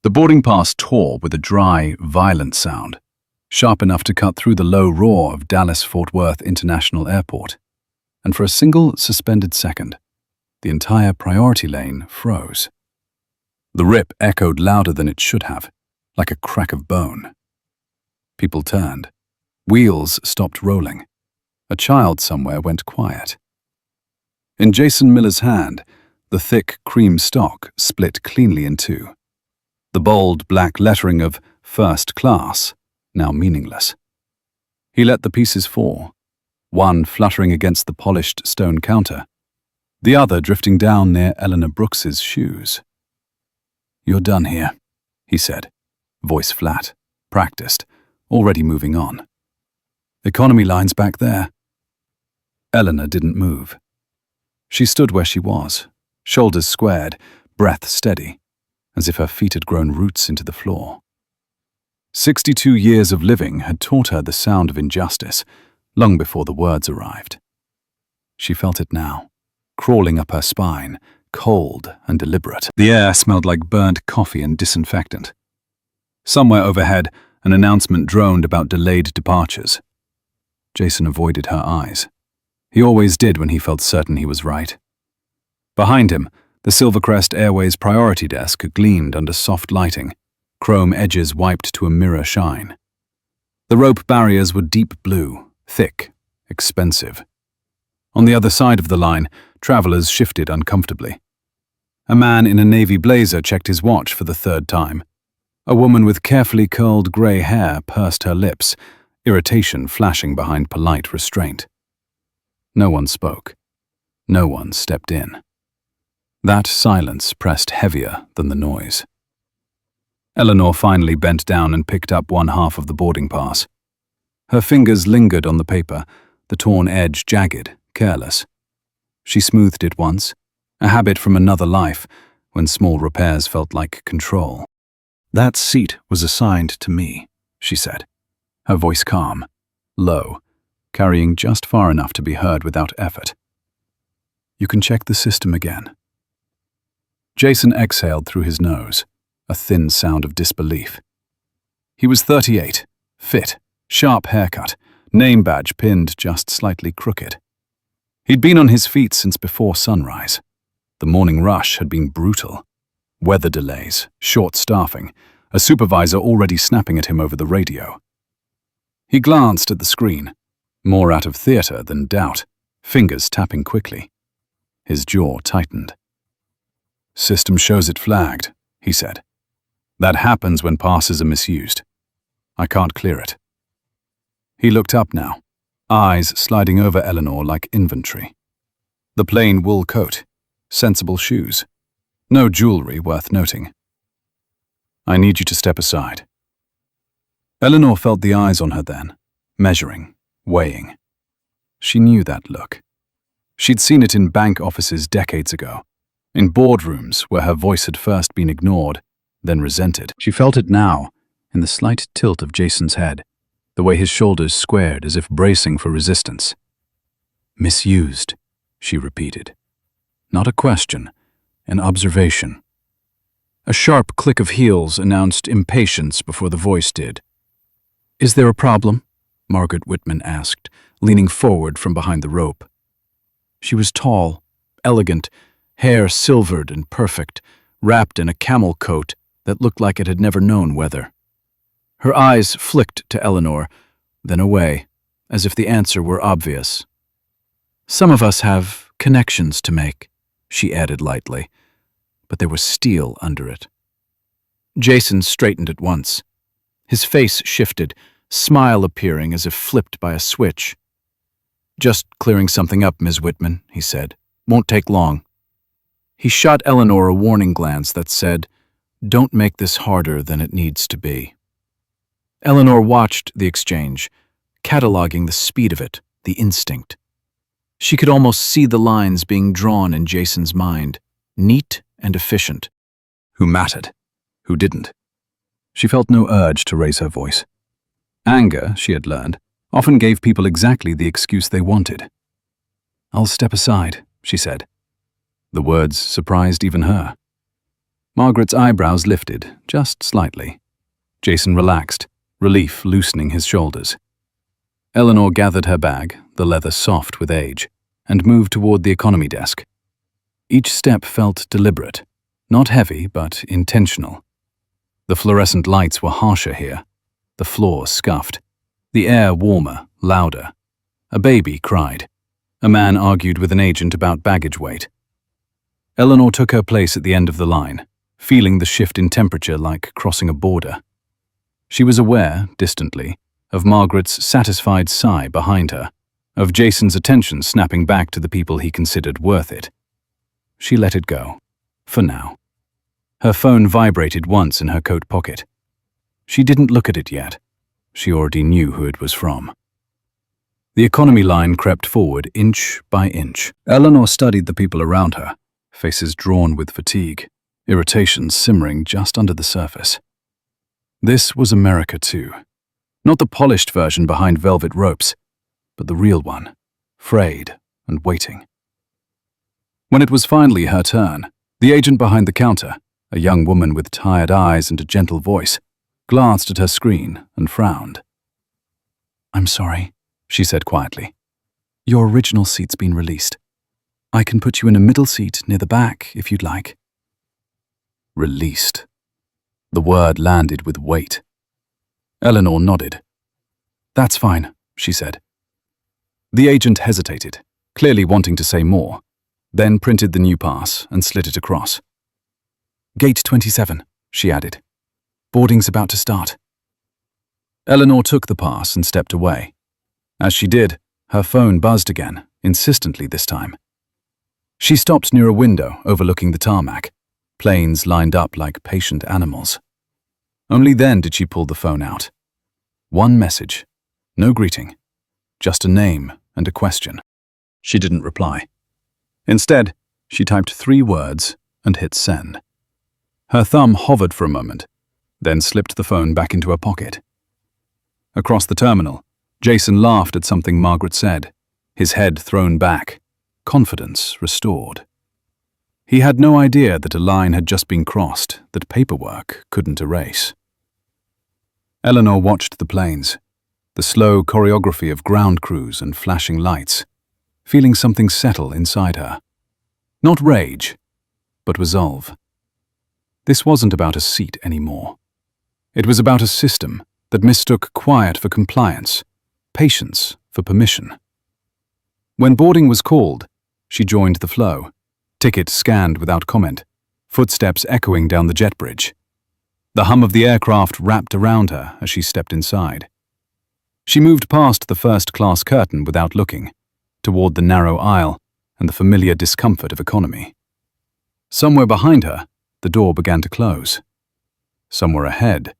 The boarding pass tore with a dry, violent sound, sharp enough to cut through the low roar of Dallas-Fort Worth International Airport. And for a single suspended second, the entire priority lane froze. The rip echoed louder than it should have, like a crack of bone. People turned. Wheels stopped rolling. A child somewhere went quiet. In Jason Miller's hand, the thick cream stock split cleanly in two. The bold black lettering of First Class, now meaningless. He let the pieces fall, one fluttering against the polished stone counter, the other drifting down near Eleanor Brooks's shoes. "You're done here," he said, voice flat, practiced, already moving on. "Economy line's back there." Eleanor didn't move. She stood where she was, shoulders squared, breath steady, as if her feet had grown roots into the floor. 62 years of living had taught her the sound of injustice, long before the words arrived. She felt it now, crawling up her spine, cold and deliberate. The air smelled like burnt coffee and disinfectant. Somewhere overhead, an announcement droned about delayed departures. Jason avoided her eyes. He always did when he felt certain he was right. Behind him, the Silvercrest Airways priority desk gleamed under soft lighting, chrome edges wiped to a mirror shine. The rope barriers were deep blue, thick, expensive. On the other side of the line, travelers shifted uncomfortably. A man in a navy blazer checked his watch for the third time. A woman with carefully curled grey hair pursed her lips, irritation flashing behind polite restraint. No one spoke. No one stepped in. That silence pressed heavier than the noise. Eleanor finally bent down and picked up one half of the boarding pass. Her fingers lingered on the paper, the torn edge jagged, careless. She smoothed it once, a habit from another life, when small repairs felt like control. "That seat was assigned to me," she said, her voice calm, low, carrying just far enough to be heard without effort. "You can check the system again." Jason exhaled through his nose, a thin sound of disbelief. He was 38, fit, sharp haircut, name badge pinned just slightly crooked. He'd been on his feet since before sunrise. The morning rush had been brutal. Weather delays, short staffing, a supervisor already snapping at him over the radio. He glanced at the screen, more out of theater than doubt, fingers tapping quickly. His jaw tightened. "System shows it flagged," he said. "That happens when passes are misused. I can't clear it." He looked up now, eyes sliding over Eleanor like inventory. The plain wool coat, sensible shoes, no jewelry worth noting. "I need you to step aside." Eleanor felt the eyes on her then, measuring, weighing. She knew that look. She'd seen it in bank offices decades ago, in boardrooms where her voice had first been ignored, then resented. She felt it now, in the slight tilt of Jason's head, the way his shoulders squared as if bracing for resistance. "Misused," she repeated. Not a question, an observation. A sharp click of heels announced impatience before the voice did. "Is there a problem?" Margaret Whitman asked, leaning forward from behind the rope. She was tall, elegant, hair silvered and perfect, wrapped in a camel coat that looked like it had never known weather. Her eyes flicked to Eleanor, then away, as if the answer were obvious. "Some of us have connections to make," she added lightly, but there was steel under it. Jason straightened at once. His face shifted, smile appearing as if flipped by a switch. "Just clearing something up, Ms. Whitman," he said. "Won't take long." He shot Eleanor a warning glance that said, "Don't make this harder than it needs to be." Eleanor watched the exchange, cataloging the speed of it, the instinct. She could almost see the lines being drawn in Jason's mind, neat and efficient. Who mattered? Who didn't? She felt no urge to raise her voice. Anger, she had learned, often gave people exactly the excuse they wanted. "I'll step aside," she said. The words surprised even her. Margaret's eyebrows lifted, just slightly. Jason relaxed, relief loosening his shoulders. Eleanor gathered her bag, the leather soft with age, and moved toward the economy desk. Each step felt deliberate, not heavy but intentional. The fluorescent lights were harsher here, the floor scuffed, the air warmer, louder. A baby cried. A man argued with an agent about baggage weight. Eleanor took her place at the end of the line, feeling the shift in temperature like crossing a border. She was aware, distantly, of Margaret's satisfied sigh behind her, of Jason's attention snapping back to the people he considered worth it. She let it go, for now. Her phone vibrated once in her coat pocket. She didn't look at it yet. She already knew who it was from. The economy line crept forward inch by inch. Eleanor studied the people around her, faces drawn with fatigue, irritation simmering just under the surface. This was America too. Not the polished version behind velvet ropes, but the real one, frayed and waiting. When it was finally her turn, the agent behind the counter, a young woman with tired eyes and a gentle voice, glanced at her screen and frowned. "I'm sorry," she said quietly. "Your original seat's been released. I can put you in a middle seat near the back if you'd like." Released. The word landed with weight. Eleanor nodded. "That's fine," she said. The agent hesitated, clearly wanting to say more, then printed the new pass and slid it across. "Gate 27, she added. "Boarding's about to start." Eleanor took the pass and stepped away. As she did, her phone buzzed again, insistently this time. She stopped near a window overlooking the tarmac, planes lined up like patient animals. Only then did she pull the phone out. One message, no greeting, just a name and a question. She didn't reply. Instead, she typed 3 words and hit send. Her thumb hovered for a moment, then slipped the phone back into her pocket. Across the terminal, Jason laughed at something Margaret said, his head thrown back, confidence restored. He had no idea that a line had just been crossed that paperwork couldn't erase. Eleanor watched the planes, the slow choreography of ground crews and flashing lights, feeling something settle inside her. Not rage, but resolve. This wasn't about a seat anymore. It was about a system that mistook quiet for compliance, patience for permission. When boarding was called, she joined the flow, ticket scanned without comment, footsteps echoing down the jet bridge. The hum of the aircraft wrapped around her as she stepped inside. She moved past the first-class curtain without looking, toward the narrow aisle and the familiar discomfort of economy. Somewhere behind her, the door began to close. Somewhere ahead,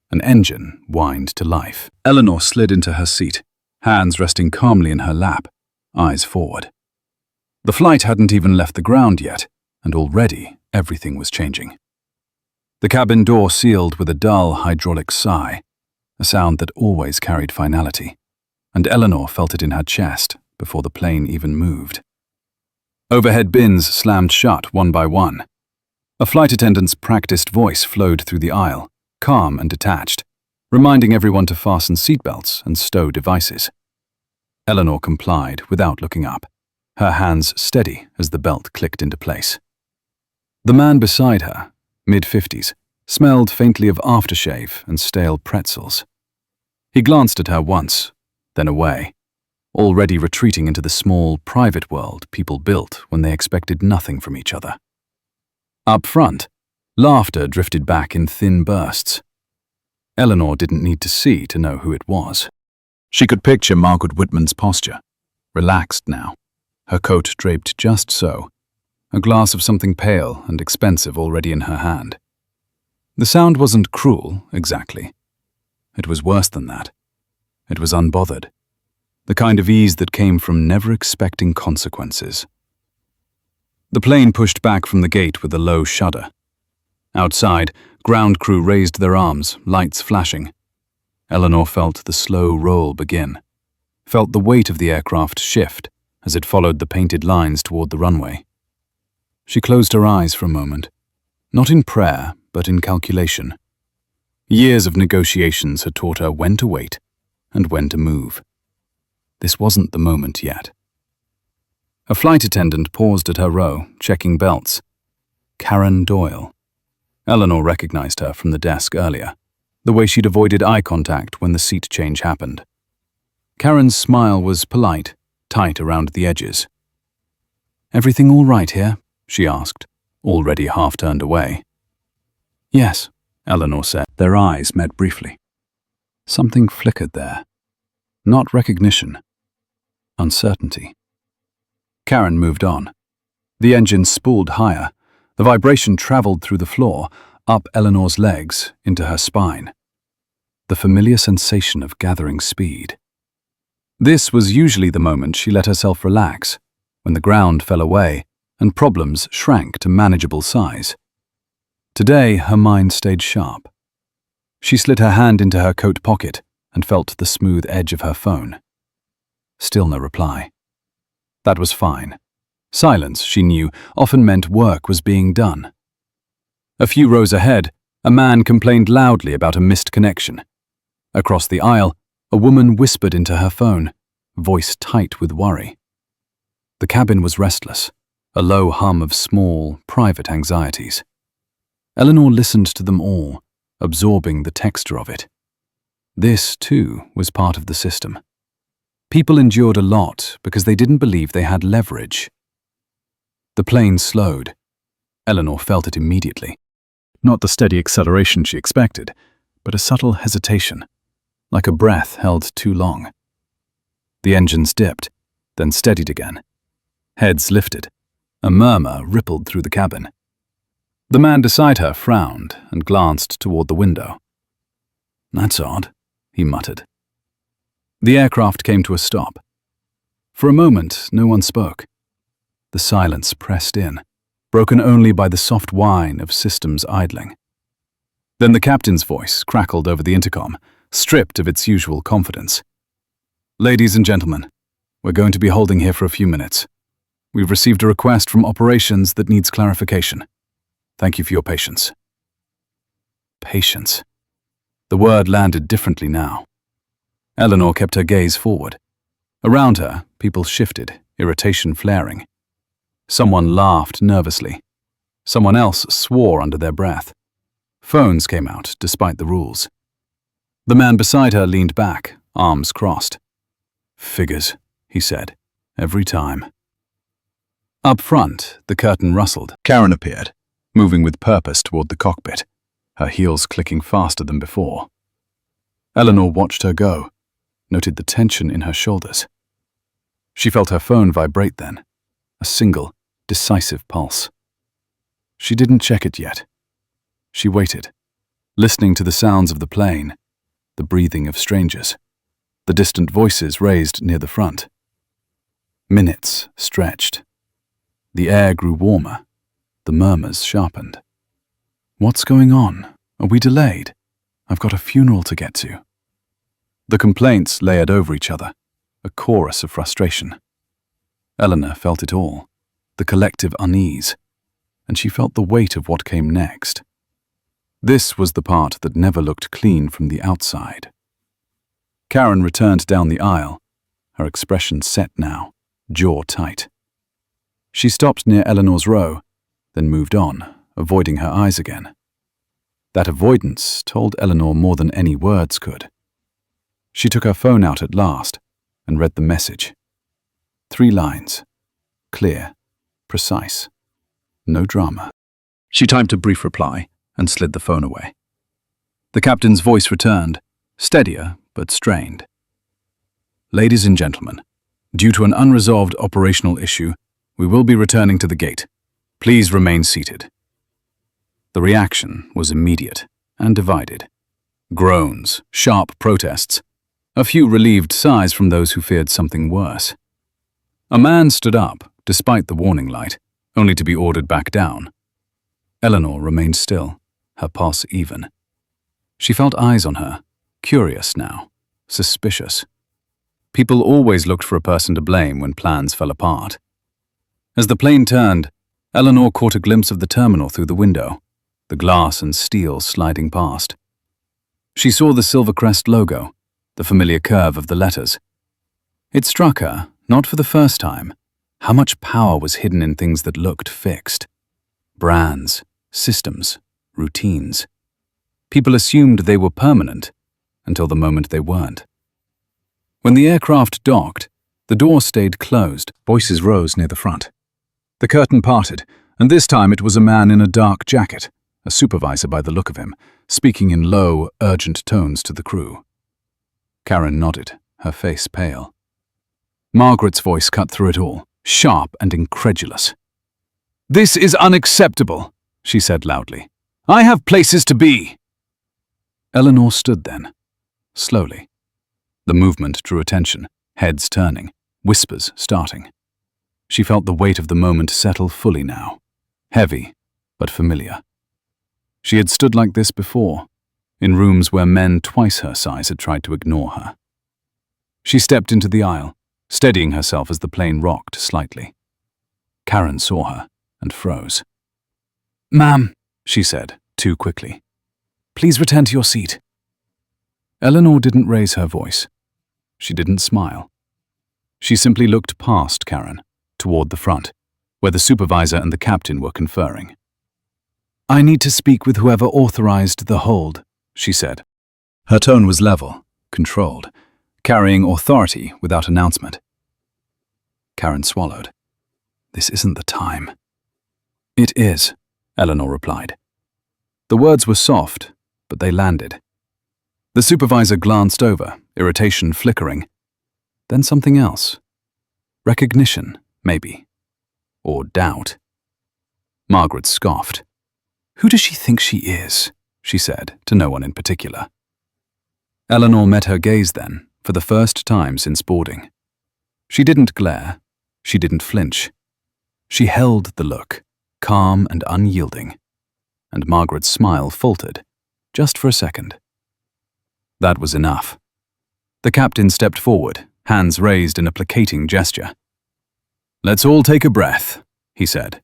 an engine whined to life. Eleanor slid into her seat, hands resting calmly in her lap, eyes forward. The flight hadn't even left the ground yet, and already everything was changing. The cabin door sealed with a dull hydraulic sigh, a sound that always carried finality, and Eleanor felt it in her chest before the plane even moved. Overhead bins slammed shut one by one. A flight attendant's practiced voice flowed through the aisle, calm and detached, reminding everyone to fasten seatbelts and stow devices. Eleanor complied without looking up, her hands steady as the belt clicked into place. The man beside her, mid-50s, smelled faintly of aftershave and stale pretzels. He glanced at her once, then away, already retreating into the small, private world people built when they expected nothing from each other. Up front, laughter drifted back in thin bursts. Eleanor didn't need to see to know who it was. She could picture Margaret Whitman's posture, relaxed now, her coat draped just so, a glass of something pale and expensive already in her hand. The sound wasn't cruel, exactly. It was worse than that. It was unbothered, the kind of ease that came from never expecting consequences. The plane pushed back from the gate with a low shudder. Outside, ground crew raised their arms, lights flashing. Eleanor felt the slow roll begin, felt the weight of the aircraft shift as it followed the painted lines toward the runway. She closed her eyes for a moment, Not in prayer, but in calculation. Years of negotiations had taught her when to wait and when to move. This wasn't the moment yet. A flight attendant paused at her row, checking belts. Karen Doyle. Eleanor recognized her from the desk earlier, the way she'd avoided eye contact when the seat change happened. Karen's smile was polite, tight around the edges. "Everything all right here?" she asked, already half turned away. "Yes," Eleanor said. Their eyes met briefly. Something flickered there. Not recognition. Uncertainty. Karen moved on. The engine spooled higher. The vibration traveled through the floor, up Eleanor's legs, into her spine. The familiar sensation of gathering speed. This was usually the moment she let herself relax, when the ground fell away and problems shrank to manageable size. Today, her mind stayed sharp. She slid her hand into her coat pocket and felt the smooth edge of her phone. Still no reply. That was fine. Silence, she knew, often meant work was being done. A few rows ahead, a man complained loudly about a missed connection. Across the aisle, a woman whispered into her phone, voice tight with worry. The cabin was restless, a low hum of small, private anxieties. Eleanor listened to them all, absorbing the texture of it. This, too, was part of the system. People endured a lot because they didn't believe they had leverage. The plane slowed. Eleanor felt it immediately. Not the steady acceleration she expected, but a subtle hesitation, like a breath held too long. The engines dipped, then steadied again. Heads lifted. A murmur rippled through the cabin. The man beside her frowned and glanced toward the window. "That's odd," he muttered. The aircraft came to a stop. For a moment, no one spoke. The silence pressed in, broken only by the soft whine of systems idling. Then the captain's voice crackled over the intercom, stripped of its usual confidence. "Ladies and gentlemen, we're going to be holding here for a few minutes. We've received a request from operations that needs clarification. Thank you for your patience." Patience. The word landed differently now. Eleanor kept her gaze forward. Around her, people shifted, irritation flaring. Someone laughed nervously. Someone else swore under their breath. Phones came out, despite the rules. The man beside her leaned back, arms crossed. "Figures," he said, "every time." Up front, the curtain rustled. Karen appeared, moving with purpose toward the cockpit, her heels clicking faster than before. Eleanor watched her go, noted the tension in her shoulders. She felt her phone vibrate then, a single, decisive pulse. She didn't check it yet. She waited, listening to the sounds of the plane, the breathing of strangers, the distant voices raised near the front. Minutes stretched. The air grew warmer. The murmurs sharpened. "What's going on? Are we delayed? I've got a funeral to get to." The complaints layered over each other, a chorus of frustration. Eleanor felt it all, the collective unease, and she felt the weight of what came next. This was the part that never looked clean from the outside. Karen returned down the aisle, her expression set now, jaw tight. She stopped near Eleanor's row, then moved on, avoiding her eyes again. That avoidance told Eleanor more than any words could. She took her phone out at last and read the message. 3 lines. Clear, precise, no drama. She typed a brief reply and slid the phone away. The captain's voice returned, steadier but strained. "Ladies and gentlemen, due to an unresolved operational issue, we will be returning to the gate. Please remain seated." The reaction was immediate and divided. Groans, sharp protests, a few relieved sighs from those who feared something worse. A man stood up, despite the warning light, only to be ordered back down. Eleanor remained still, her pulse even. She felt eyes on her, curious now, suspicious. People always looked for a person to blame when plans fell apart. As the plane turned, Eleanor caught a glimpse of the terminal through the window, the glass and steel sliding past. She saw the Silver Crest logo, the familiar curve of the letters. It struck her, not for the first time, how much power was hidden in things that looked fixed. Brands, systems, routines. People assumed they were permanent until the moment they weren't. When the aircraft docked, the door stayed closed. Voices rose near the front. The curtain parted, and this time it was a man in a dark jacket, a supervisor by the look of him, speaking in low, urgent tones to the crew. Karen nodded, her face pale. Margaret's voice cut through it all, sharp and incredulous. "This is unacceptable," she said loudly. "I have places to be." Eleanor stood then, slowly. The movement drew attention, heads turning, whispers starting. She felt the weight of the moment settle fully now, heavy but familiar. She had stood like this before, in rooms where men twice her size had tried to ignore her. She stepped into the aisle, steadying herself as the plane rocked slightly. Karen saw her and froze. "Ma'am," she said, too quickly. "Please return to your seat." Eleanor didn't raise her voice. She didn't smile. She simply looked past Karen, toward the front, where the supervisor and the captain were conferring. "I need to speak with whoever authorized the hold," she said. Her tone was level, controlled, carrying authority without announcement. Karen swallowed. "This isn't the time." "It is," Eleanor replied. The words were soft, but they landed. The supervisor glanced over, irritation flickering. Then something else. Recognition, maybe. Or doubt. Margaret scoffed. "Who does she think she is?" she said, to no one in particular. Eleanor met her gaze then, for the first time since boarding. She didn't glare. She didn't flinch. She held the look, calm and unyielding. And Margaret's smile faltered, just for a second. That was enough. The captain stepped forward, hands raised in a placating gesture. "Let's all take a breath," he said.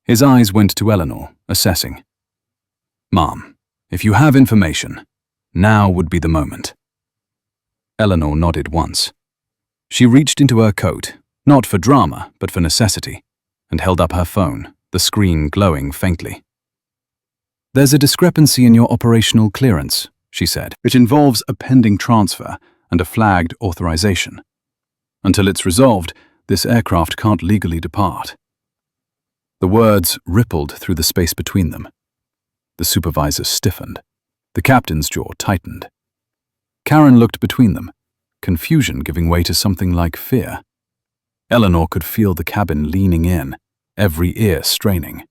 His eyes went to Eleanor, assessing. "Ma'am, if you have information, now would be the moment." Eleanor nodded once. She reached into her coat, not for drama, but for necessity, and held up her phone, the screen glowing faintly. "There's a discrepancy in your operational clearance," she said, "which involves a pending transfer and a flagged authorization. Until it's resolved, this aircraft can't legally depart." The words rippled through the space between them. The supervisor stiffened. The captain's jaw tightened. Karen looked between them, confusion giving way to something like fear. Eleanor could feel the cabin leaning in, every ear straining.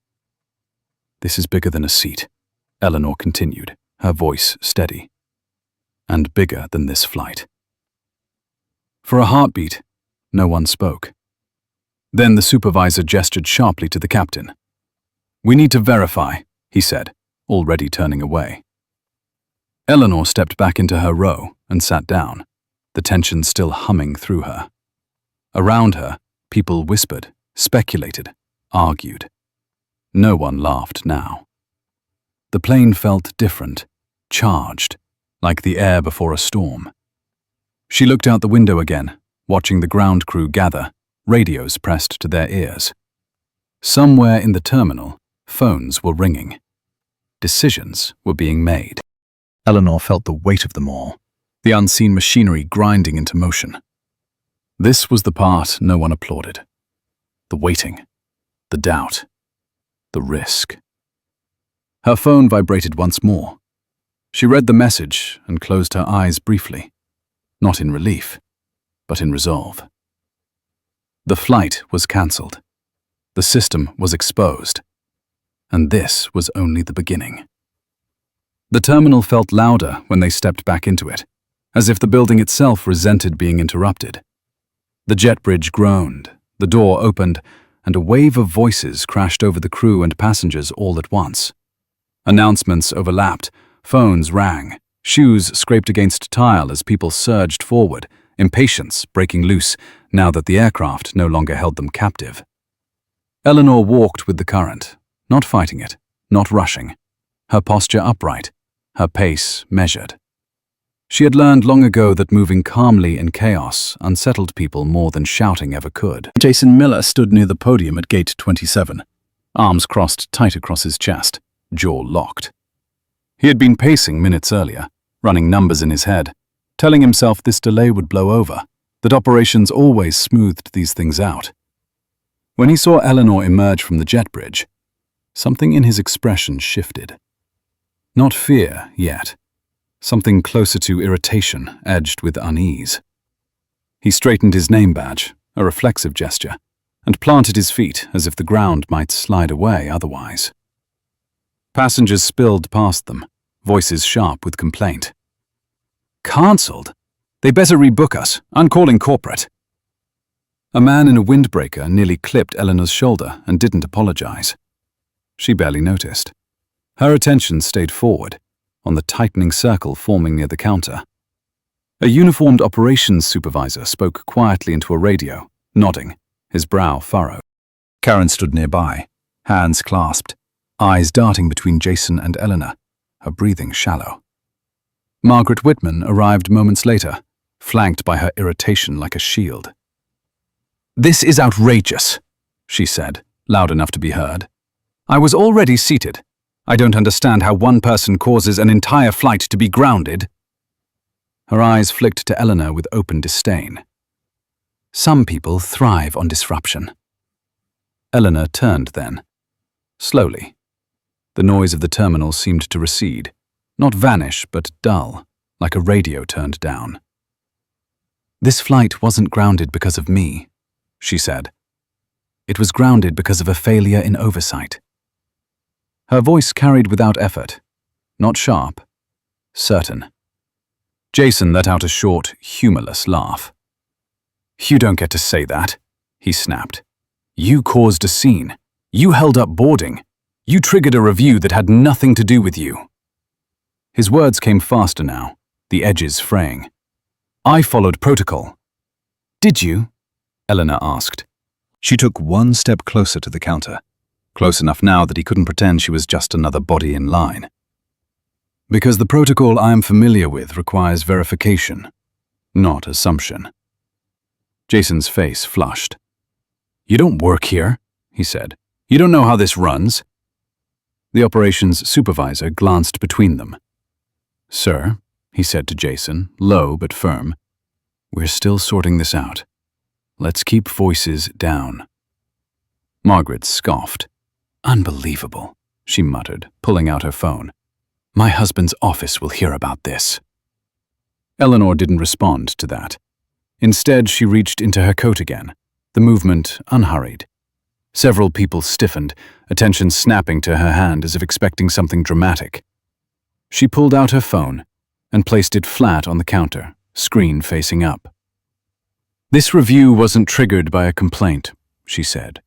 "This is bigger than a seat," Eleanor continued, her voice steady. "And bigger than this flight." For a heartbeat, no one spoke. Then the supervisor gestured sharply to the captain. "We need to verify," he said, already turning away. Eleanor stepped back into her row and sat down, the tension still humming through her. Around her, people whispered, speculated, argued. No one laughed now. The plane felt different, charged, like the air before a storm. She looked out the window again, watching the ground crew gather, radios pressed to their ears. Somewhere in the terminal, phones were ringing. Decisions were being made. Eleanor felt the weight of them all, the unseen machinery grinding into motion. This was the part no one applauded. The waiting, the doubt, the risk. Her phone vibrated once more. She read the message and closed her eyes briefly, not in relief, but in resolve. The flight was cancelled. The system was exposed. And this was only the beginning. The terminal felt louder when they stepped back into it, as if the building itself resented being interrupted. The jet bridge groaned, the door opened, and a wave of voices crashed over the crew and passengers all at once. Announcements overlapped, phones rang, shoes scraped against tile as people surged forward, impatience breaking loose now that the aircraft no longer held them captive. Eleanor walked with the current, not fighting it, not rushing, her posture upright, her pace measured. She had learned long ago that moving calmly in chaos unsettled people more than shouting ever could. Jason Miller stood near the podium at gate 27, arms crossed tight across his chest, jaw locked. He had been pacing minutes earlier, running numbers in his head, telling himself this delay would blow over, that operations always smoothed these things out. When he saw Eleanor emerge from the jet bridge, something in his expression shifted. Not fear yet. Something closer to irritation, edged with unease. He straightened his name badge, a reflexive gesture, and planted his feet as if the ground might slide away otherwise. Passengers spilled past them, voices sharp with complaint. "Cancelled? They better rebook us. I'm calling corporate." A man in a windbreaker nearly clipped Eleanor's shoulder and didn't apologize. She barely noticed. Her attention stayed forward, on the tightening circle forming near the counter. A uniformed operations supervisor spoke quietly into a radio, nodding, his brow furrowed. Karen stood nearby, hands clasped, eyes darting between Jason and Eleanor, her breathing shallow. Margaret Whitman arrived moments later, flanked by her irritation like a shield. "This is outrageous," she said, loud enough to be heard. "I was already seated. I don't understand how one person causes an entire flight to be grounded." Her eyes flicked to Eleanor with open disdain. "Some people thrive on disruption." Eleanor turned then. Slowly. The noise of the terminal seemed to recede, not vanish but dull, like a radio turned down. "This flight wasn't grounded because of me," she said. "It was grounded because of a failure in oversight." Her voice carried without effort, not sharp, certain. Jason let out a short, humorless laugh. "You don't get to say that," he snapped. "You caused a scene. You held up boarding. You triggered a review that had nothing to do with you." His words came faster now, the edges fraying. "I followed protocol." "Did you?" Eleanor asked. She took one step closer to the counter. Close enough now that he couldn't pretend she was just another body in line. "Because the protocol I am familiar with requires verification, not assumption." Jason's face flushed. "You don't work here," he said. "You don't know how this runs." The operations supervisor glanced between them. "Sir," he said to Jason, low but firm, "we're still sorting this out. Let's keep voices down." Margaret scoffed. "Unbelievable," she muttered, pulling out her phone. "My husband's office will hear about this." Eleanor didn't respond to that. Instead, she reached into her coat again, the movement unhurried. Several people stiffened, attention snapping to her hand as if expecting something dramatic. She pulled out her phone and placed it flat on the counter, screen facing up. "This review wasn't triggered by a complaint," she said.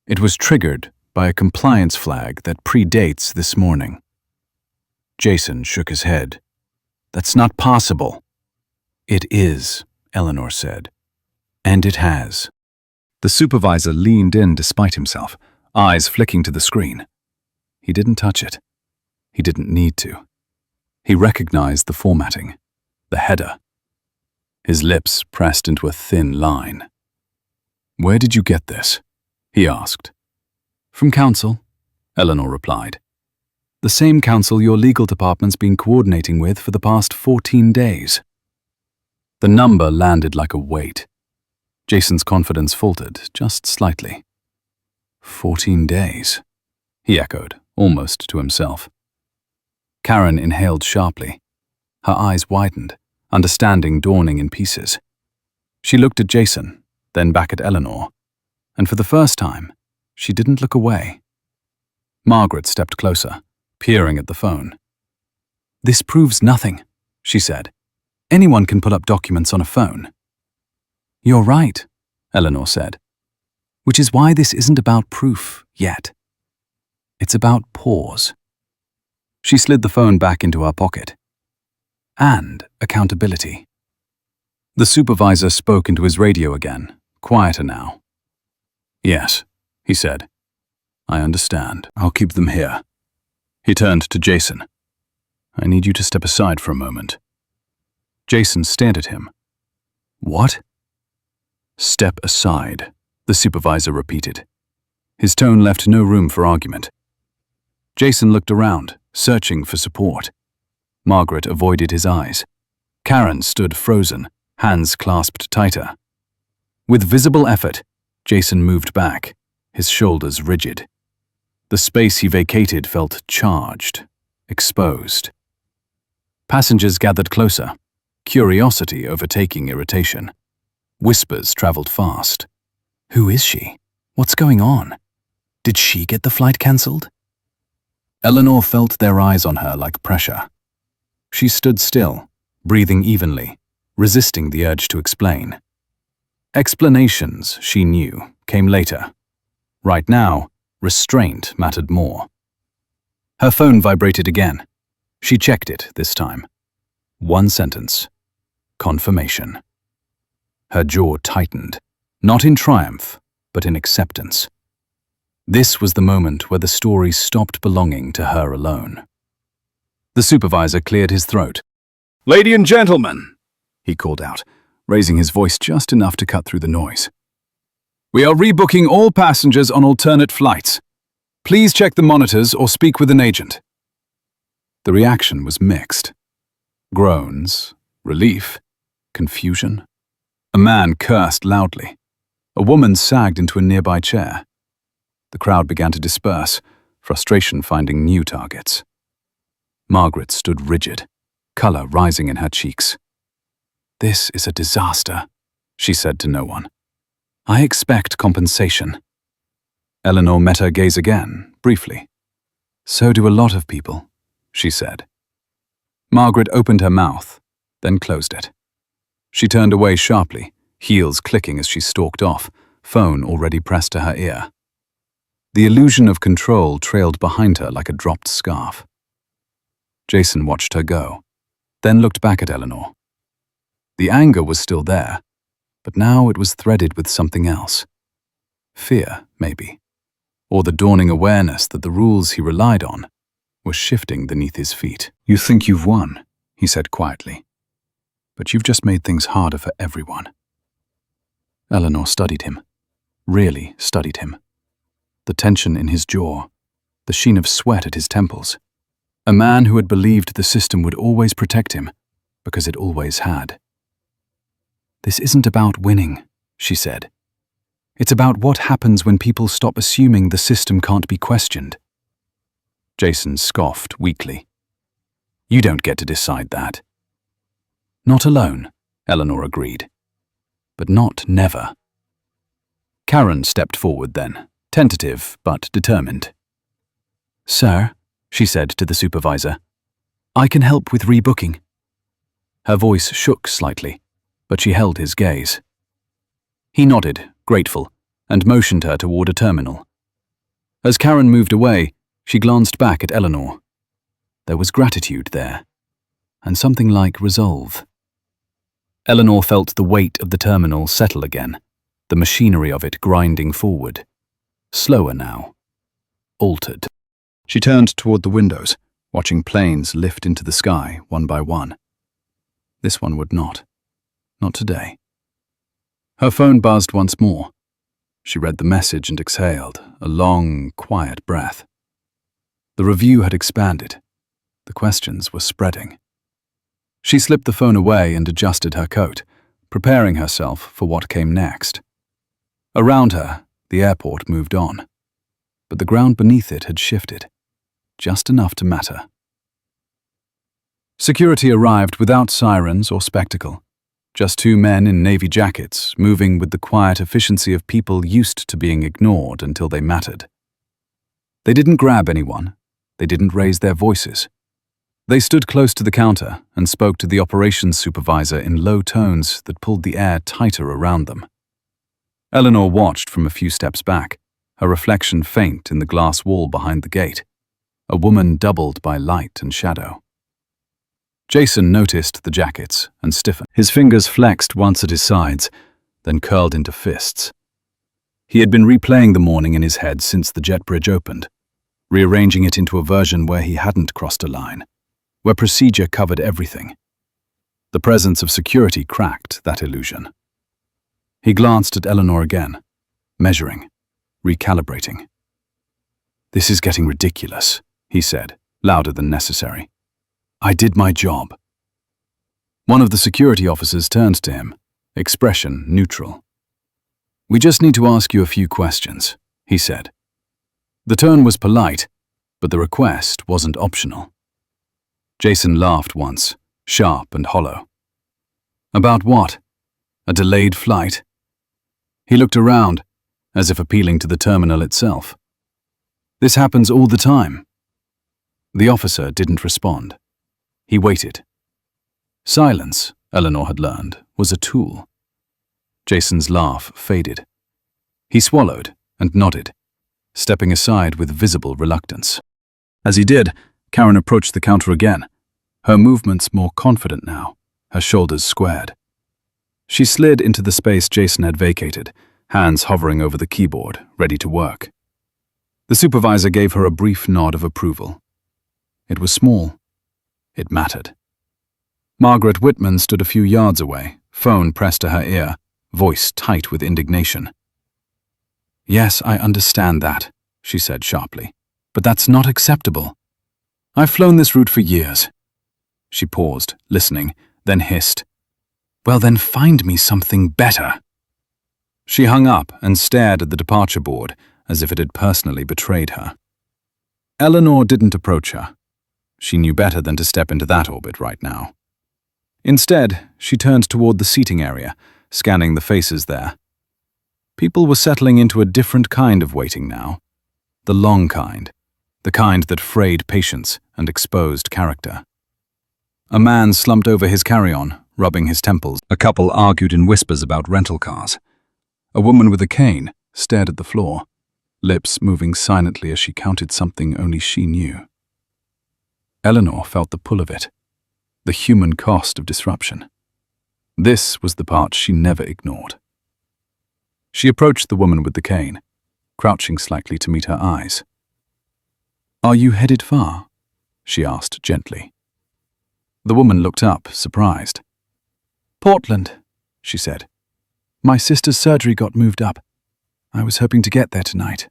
"It was triggered by a compliance flag that predates this morning." Jason shook his head. "That's not possible." "It is," Eleanor said. "And it has." The supervisor leaned in despite himself, eyes flicking to the screen. He didn't touch it. He didn't need to. He recognized the formatting, the header. His lips pressed into a thin line. "Where did you get this?" he asked. "From counsel," Eleanor replied. "The same counsel your legal department's been coordinating with for the past 14 days. The number landed like a weight. Jason's confidence faltered, just slightly. 14 days, he echoed, almost to himself. Karen inhaled sharply. Her eyes widened, understanding dawning in pieces. She looked at Jason, then back at Eleanor, and for the first time, she didn't look away. Margaret stepped closer, peering at the phone. "This proves nothing," she said. "Anyone can pull up documents on a phone." "You're right," Eleanor said. "Which is why this isn't about proof yet. It's about pause." She slid the phone back into her pocket. "And accountability." The supervisor spoke into his radio again, quieter now. "Yes," he said. "I understand. I'll keep them here." He turned to Jason. "I need you to step aside for a moment." Jason stared at him. "What?" "Step aside," the supervisor repeated. His tone left no room for argument. Jason looked around, searching for support. Margaret avoided his eyes. Karen stood frozen, hands clasped tighter. With visible effort, Jason moved back, his shoulders rigid. The space he vacated felt charged, exposed. Passengers gathered closer, curiosity overtaking irritation. Whispers traveled fast. "Who is she? What's going on? Did she get the flight cancelled?" Eleanor felt their eyes on her like pressure. She stood still, breathing evenly, resisting the urge to explain. Explanations, she knew, came later. Right now, restraint mattered more. Her phone vibrated again. She checked it this time. One sentence. Confirmation. Her jaw tightened, not in triumph, but in acceptance. This was the moment where the story stopped belonging to her alone. The supervisor cleared his throat. "Lady and gentlemen," he called out, raising his voice just enough to cut through the noise. "We are rebooking all passengers on alternate flights. Please check the monitors or speak with an agent." The reaction was mixed. Groans, relief, confusion. A man cursed loudly. A woman sagged into a nearby chair. The crowd began to disperse, frustration finding new targets. Margaret stood rigid, color rising in her cheeks. "This is a disaster," she said to no one. "I expect compensation." Eleanor met her gaze again, briefly. "So do a lot of people," she said. Margaret opened her mouth, then closed it. She turned away sharply, heels clicking as she stalked off, phone already pressed to her ear. The illusion of control trailed behind her like a dropped scarf. Jason watched her go, then looked back at Eleanor. The anger was still there, but now it was threaded with something else. Fear, maybe, or the dawning awareness that the rules he relied on were shifting beneath his feet. "You think you've won," he said quietly, "but you've just made things harder for everyone." Eleanor studied him, really studied him. The tension in his jaw, the sheen of sweat at his temples. A man who had believed the system would always protect him, because it always had. "This isn't about winning," she said. "It's about what happens when people stop assuming the system can't be questioned." Jason scoffed weakly. "You don't get to decide that." "Not alone," Eleanor agreed. "But not never." Karen stepped forward then, tentative but determined. "Sir," she said to the supervisor, "I can help with rebooking." Her voice shook slightly, but she held his gaze. He nodded, grateful, and motioned her toward a terminal. As Karen moved away, she glanced back at Eleanor. There was gratitude there, and something like resolve. Eleanor felt the weight of the terminal settle again, the machinery of it grinding forward. Slower now. Altered. She turned toward the windows, watching planes lift into the sky one by one. This one would not. Not today. Her phone buzzed once more. She read the message and exhaled, a long, quiet breath. The review had expanded. The questions were spreading. She slipped the phone away and adjusted her coat, preparing herself for what came next. Around her, the airport moved on, but the ground beneath it had shifted, just enough to matter. Security arrived without sirens or spectacle. Just two men in navy jackets, moving with the quiet efficiency of people used to being ignored until they mattered. They didn't grab anyone. They didn't raise their voices. They stood close to the counter and spoke to the operations supervisor in low tones that pulled the air tighter around them. Eleanor watched from a few steps back, her reflection faint in the glass wall behind the gate, a woman doubled by light and shadow. Jason noticed the jackets and stiffened. His fingers flexed once at his sides, then curled into fists. He had been replaying the morning in his head since the jet bridge opened. rearranging it into a version where he hadn't crossed a line, where procedure covered everything. The presence of security cracked that illusion. He glanced at Eleanor again, measuring, recalibrating. "This is getting ridiculous," he said, louder than necessary. "I did my job." One of the security officers turned to him, expression neutral. "We just need to ask you a few questions," he said. The tone was polite, but the request wasn't optional. Jason laughed once, sharp and hollow. "About what? A delayed flight?" He looked around, as if appealing to the terminal itself. "This happens all the time." The officer didn't respond. He waited. Silence, Eleanor had learned, was a tool. Jason's laugh faded. He swallowed and nodded, stepping aside with visible reluctance. As he did, Karen approached the counter again, her movements more confident now, her shoulders squared. She slid into the space Jason had vacated, hands hovering over the keyboard, ready to work. The supervisor gave her a brief nod of approval. It was small. It mattered. Margaret Whitman stood a few yards away, phone pressed to her ear, voice tight with indignation. "Yes, I understand that," she said sharply, "but that's not acceptable. I've flown this route for years." She paused, listening, then hissed, "Well then find me something better." She hung up and stared at the departure board as if it had personally betrayed her. Eleanor didn't approach her. She knew better than to step into that orbit right now. Instead, she turned toward the seating area, scanning the faces there. People were settling into a different kind of waiting now. The long kind. The kind that frayed patience and exposed character. A man slumped over his carry-on, rubbing his temples. A couple argued in whispers about rental cars. A woman with a cane stared at the floor, lips moving silently as she counted something only she knew. Eleanor felt the pull of it, the human cost of disruption. This was the part she never ignored. She approached the woman with the cane, crouching slightly to meet her eyes. "Are you headed far?" she asked gently. The woman looked up, surprised. "Portland," she said. "My sister's surgery got moved up. I was hoping to get there tonight."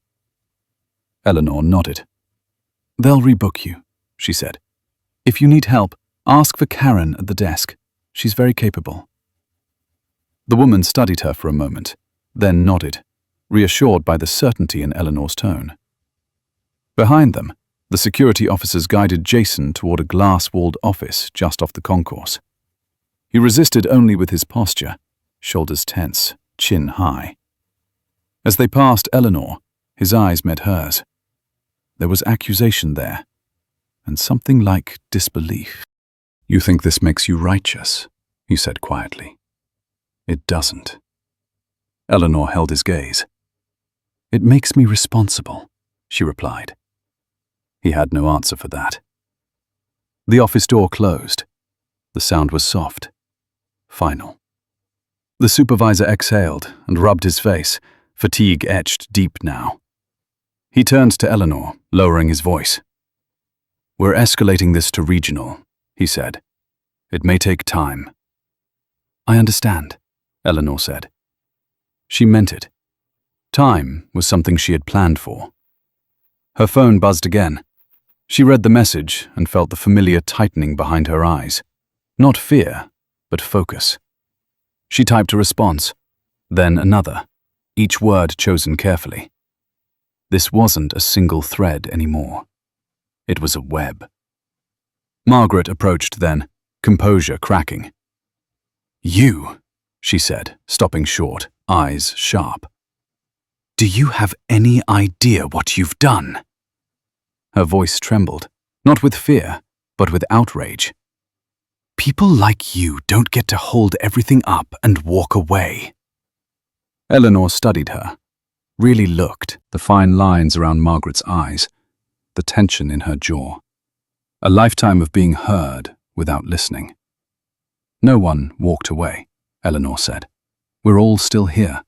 Eleanor nodded. "They'll rebook you," she said. "If you need help, ask for Karen at the desk. She's very capable." The woman studied her for a moment, then nodded, reassured by the certainty in Eleanor's tone. Behind them, the security officers guided Jason toward a glass-walled office just off the concourse. He resisted only with his posture, shoulders tense, chin high. As they passed Eleanor, his eyes met hers. There was accusation there, and something like disbelief. "You think this makes you righteous?" he said quietly. "It doesn't." Eleanor held his gaze. "It makes me responsible," she replied. He had no answer for that. The office door closed. The sound was soft, final. The supervisor exhaled and rubbed his face, fatigue etched deep now. He turned to Eleanor, lowering his voice. "We're escalating this to regional," he said. "It may take time." "I understand," Eleanor said. She meant it. Time was something she had planned for. Her phone buzzed again. She read the message and felt the familiar tightening behind her eyes. Not fear, but focus. She typed a response, then another, each word chosen carefully. This wasn't a single thread anymore. It was a web. Margaret approached then, composure cracking. "You," she said, stopping short, eyes sharp. "Do you have any idea what you've done?" Her voice trembled, not with fear, but with outrage. "People like you don't get to hold everything up and walk away." Eleanor studied her, really looked, the fine lines around Margaret's eyes, the tension in her jaw. A lifetime of being heard without listening. "No one walked away," Eleanor said. "We're all still here."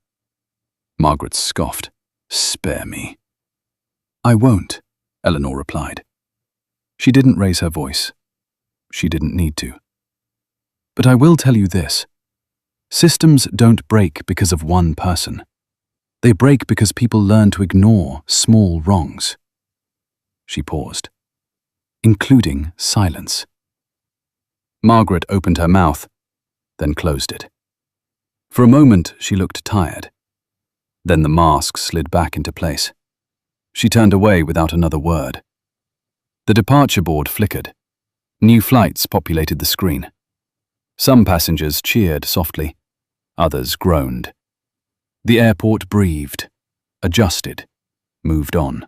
Margaret scoffed. "Spare me." "I won't," Eleanor replied. She didn't raise her voice. She didn't need to. But I will tell you this. Systems don't break because of one person. They break because people learn to ignore small wrongs. She paused, including silence. Margaret opened her mouth, then closed it. For a moment, she looked tired. Then the mask slid back into place. She turned away without another word. The departure board flickered. New flights populated the screen. Some passengers cheered softly. Others groaned. The airport breathed, adjusted, moved on.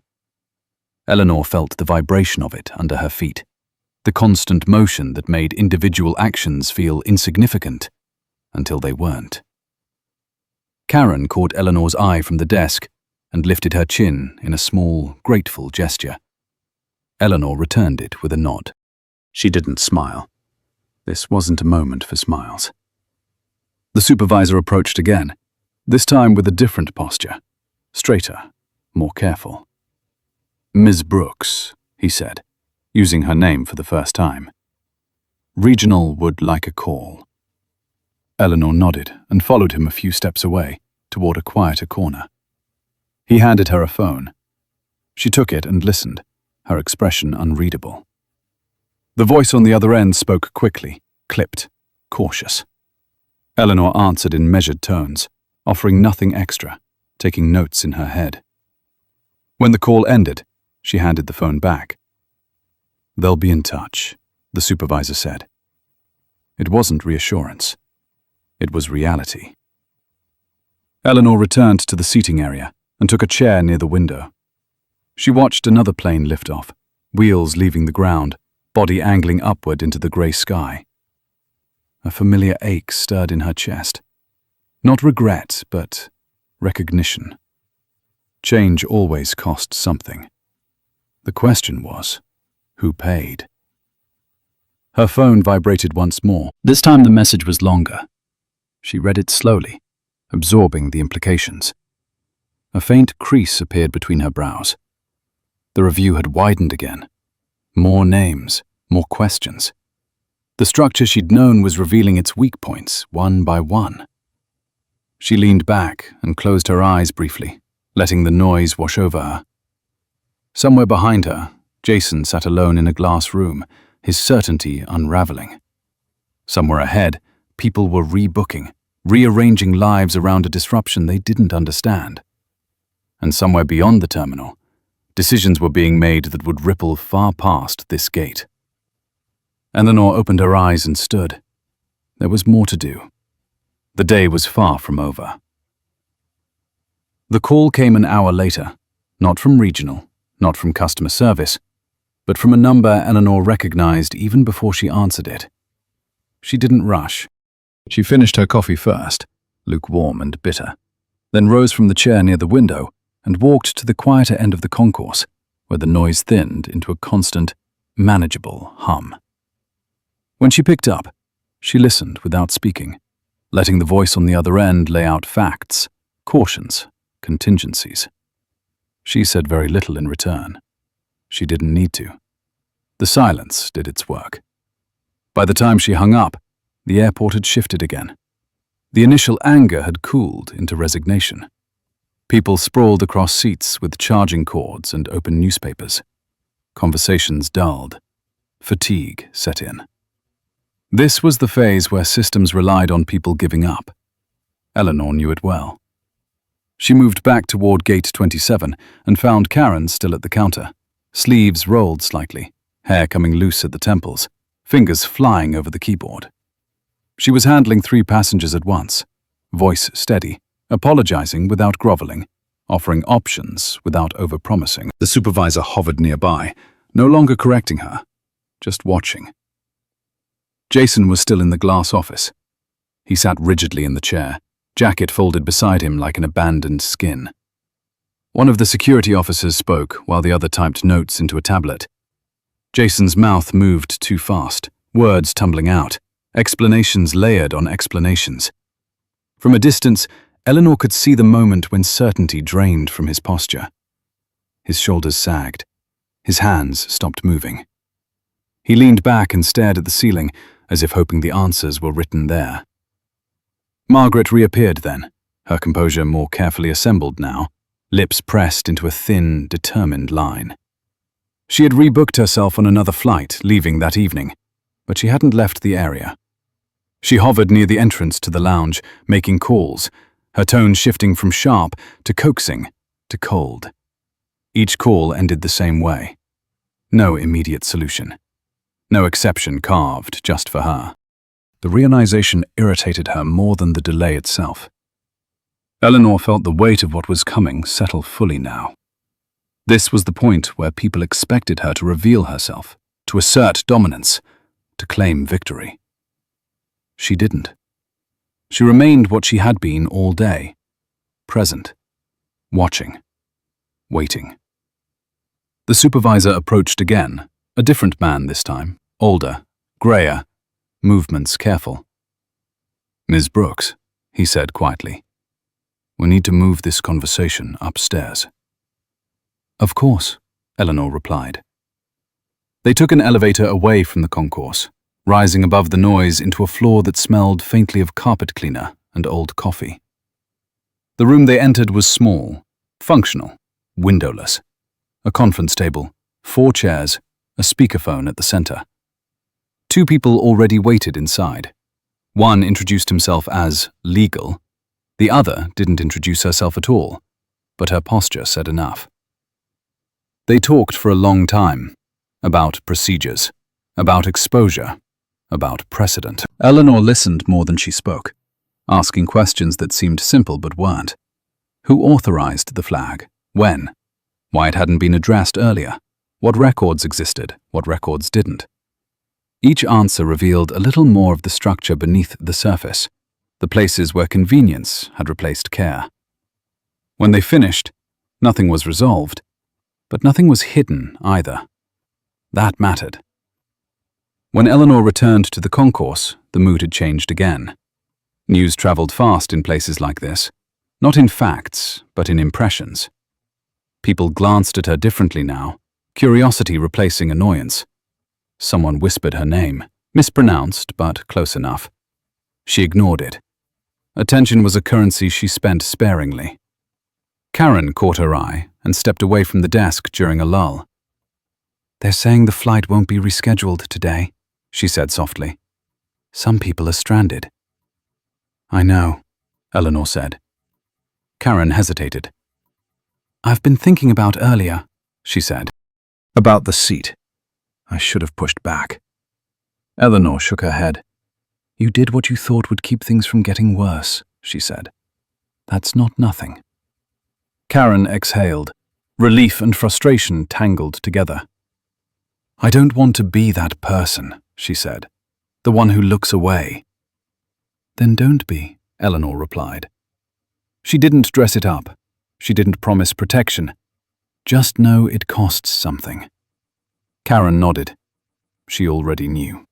Eleanor felt the vibration of it under her feet, the constant motion that made individual actions feel insignificant until they weren't. Karen caught Eleanor's eye from the desk and lifted her chin in a small, grateful gesture. Eleanor returned it with a nod. She didn't smile. This wasn't a moment for smiles. The supervisor approached again, this time with a different posture, straighter, more careful. "Ms. Brooks," he said, using her name for the first time. "Regional would like a call." Eleanor nodded and followed him a few steps away, toward a quieter corner. He handed her a phone. She took it and listened, her expression unreadable. The voice on the other end spoke quickly, clipped, cautious. Eleanor answered in measured tones, offering nothing extra, taking notes in her head. When the call ended, she handed the phone back. "They'll be in touch," the supervisor said. It wasn't reassurance. It was reality. Eleanor returned to the seating area and took a chair near the window. She watched another plane lift off, wheels leaving the ground, body angling upward into the grey sky. A familiar ache stirred in her chest. Not regret, but recognition. Change always costs something. The question was, who paid? Her phone vibrated once more. This time the message was longer. She read it slowly, absorbing the implications. A faint crease appeared between her brows. The review had widened again. More names, more questions. The structure she'd known was revealing its weak points, one by one. She leaned back and closed her eyes briefly, letting the noise wash over her. Somewhere behind her, Jason sat alone in a glass room, his certainty unraveling. Somewhere ahead, people were rebooking, rearranging lives around a disruption they didn't understand. And somewhere beyond the terminal, decisions were being made that would ripple far past this gate. Eleanor opened her eyes and stood. There was more to do. The day was far from over. The call came an hour later, not from regional, not from customer service, but from a number Eleanor recognized even before she answered it. She didn't rush. She finished her coffee first, lukewarm and bitter, then rose from the chair near the window and walked to the quieter end of the concourse, where the noise thinned into a constant, manageable hum. When she picked up, she listened without speaking, letting the voice on the other end lay out facts, cautions, contingencies. She said very little in return. She didn't need to. The silence did its work. By the time she hung up, the airport had shifted again. The initial anger had cooled into resignation. People sprawled across seats with charging cords and open newspapers. Conversations dulled. Fatigue set in. This was the phase where systems relied on people giving up. Eleanor knew it well. She moved back toward gate 27 and found Karen still at the counter, sleeves rolled slightly, hair coming loose at the temples, fingers flying over the keyboard. She was handling 3 passengers at once, voice steady, apologizing without groveling, offering options without overpromising. The supervisor hovered nearby, no longer correcting her, just watching. Jason was still in the glass office. He sat rigidly in the chair, jacket folded beside him like an abandoned skin. One of the security officers spoke while the other typed notes into a tablet. Jason's mouth moved too fast, words tumbling out, explanations layered on explanations. From a distance, Eleanor could see the moment when certainty drained from his posture. His shoulders sagged. His hands stopped moving. He leaned back and stared at the ceiling, as if hoping the answers were written there. Margaret reappeared then, her composure more carefully assembled now, lips pressed into a thin, determined line. She had rebooked herself on another flight, leaving that evening, but she hadn't left the area. She hovered near the entrance to the lounge, making calls, her tone shifting from sharp to coaxing to cold. Each call ended the same way. No immediate solution. No exception carved just for her. The realization irritated her more than the delay itself. Eleanor felt the weight of what was coming settle fully now. This was the point where people expected her to reveal herself, to assert dominance, to claim victory. She didn't. She remained what she had been all day, present, watching, waiting. The supervisor approached again, a different man this time, older, grayer, movements careful. "Ms. Brooks," he said quietly, "we need to move this conversation upstairs." "Of course," Eleanor replied. They took an elevator away from the concourse, rising above the noise into a floor that smelled faintly of carpet cleaner and old coffee. The room they entered was small, functional, windowless. A conference table, 4 chairs, a speakerphone at the center. 2 people already waited inside. One introduced himself as legal. The other didn't introduce herself at all, but her posture said enough. They talked for a long time, about procedures, about exposure, about precedent. Eleanor listened more than she spoke, asking questions that seemed simple but weren't. Who authorized the flag? When? Why it hadn't been addressed earlier? What records existed? What records didn't? Each answer revealed a little more of the structure beneath the surface, the places where convenience had replaced care. When they finished, nothing was resolved, but nothing was hidden either. That mattered. When Eleanor returned to the concourse, the mood had changed again. News traveled fast in places like this, not in facts, but in impressions. People glanced at her differently now, curiosity replacing annoyance. Someone whispered her name, mispronounced but close enough. She ignored it. Attention was a currency she spent sparingly. Karen caught her eye and stepped away from the desk during a lull. "They're saying the flight won't be rescheduled today," she said softly. "Some people are stranded." "I know," Eleanor said. Karen hesitated. "I've been thinking about earlier," she said. "About the seat. I should have pushed back." Eleanor shook her head. "You did what you thought would keep things from getting worse," she said. "That's not nothing." Karen exhaled, relief and frustration tangled together. "I don't want to be that person," she said, "the one who looks away." "Then don't be," Eleanor replied. She didn't dress it up. She didn't promise protection. Just know it costs something. Karen nodded. She already knew.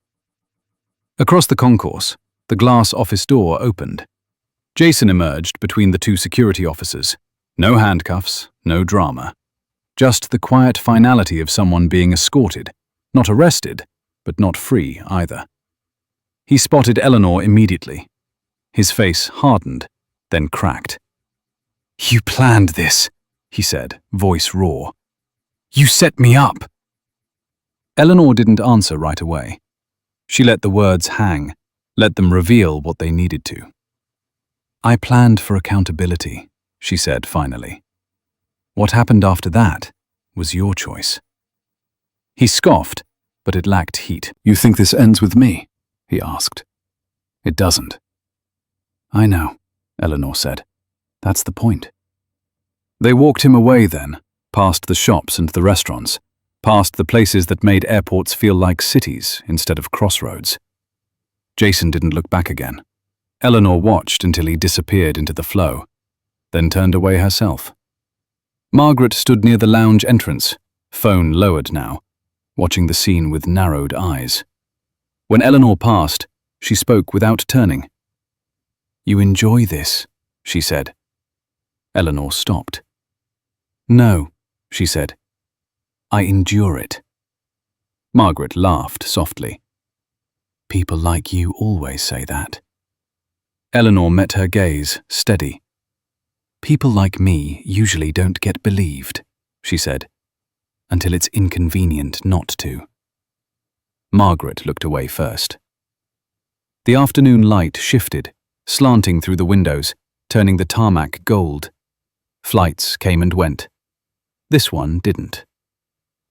Across the concourse, the glass office door opened. Jason emerged between the 2 security officers. No handcuffs, no drama. Just the quiet finality of someone being escorted, not arrested, but not free either. He spotted Eleanor immediately. His face hardened, then cracked. "You planned this," he said, voice raw. "You set me up." Eleanor didn't answer right away. She let the words hang, let them reveal what they needed to. "I planned for accountability," she said finally. "What happened after that was your choice." He scoffed, but it lacked heat. "You think this ends with me?" he asked. "It doesn't." "I know," Eleanor said. "That's the point." They walked him away then, past the shops and the restaurants, past the places that made airports feel like cities instead of crossroads. Jason didn't look back again. Eleanor watched until he disappeared into the flow, then turned away herself. Margaret stood near the lounge entrance, phone lowered now, watching the scene with narrowed eyes. When Eleanor passed, she spoke without turning. "You enjoy this," she said. Eleanor stopped. "No," she said. I endure it. Margaret laughed softly. People like you always say that. Eleanor met her gaze, steady. People like me usually don't get believed, she said, until it's inconvenient not to. Margaret looked away first. The afternoon light shifted, slanting through the windows, turning the tarmac gold. Flights came and went. This one didn't.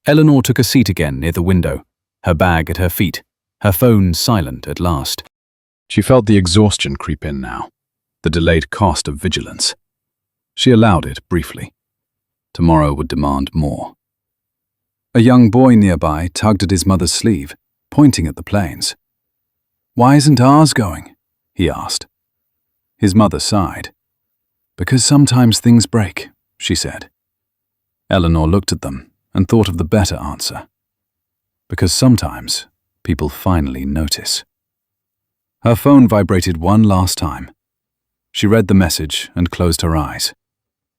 Eleanor took a seat again near the window, her bag at her feet, her phone silent at last. She felt the exhaustion creep in now, the delayed cost of vigilance. She allowed it briefly. Tomorrow would demand more. A young boy nearby tugged at his mother's sleeve, pointing at the planes. "Why isn't ours going?" he asked. His mother sighed. "Because sometimes things break," she said. Eleanor looked at them and thought of the better answer. Because sometimes people finally notice. Her phone vibrated one last time. She read the message and closed her eyes.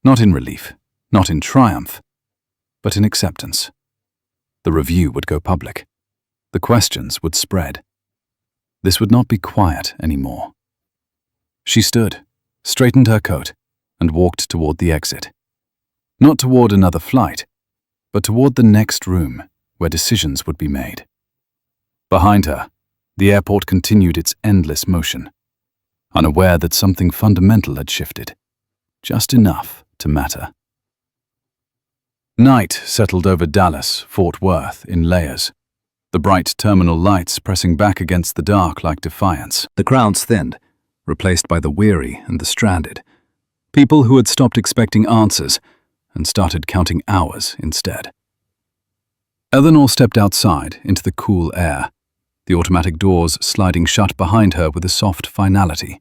Not in relief, not in triumph, but in acceptance. The review would go public. The questions would spread. This would not be quiet anymore. She stood, straightened her coat, and walked toward the exit. Not toward another flight, but toward the next room where decisions would be made. Behind her, the airport continued its endless motion, unaware that something fundamental had shifted, just enough to matter. Night settled over Dallas, Fort Worth, in layers, the bright terminal lights pressing back against the dark like defiance. The crowds thinned, replaced by the weary and the stranded, people who had stopped expecting answers and started counting hours instead. Eleanor stepped outside into the cool air, the automatic doors sliding shut behind her with a soft finality.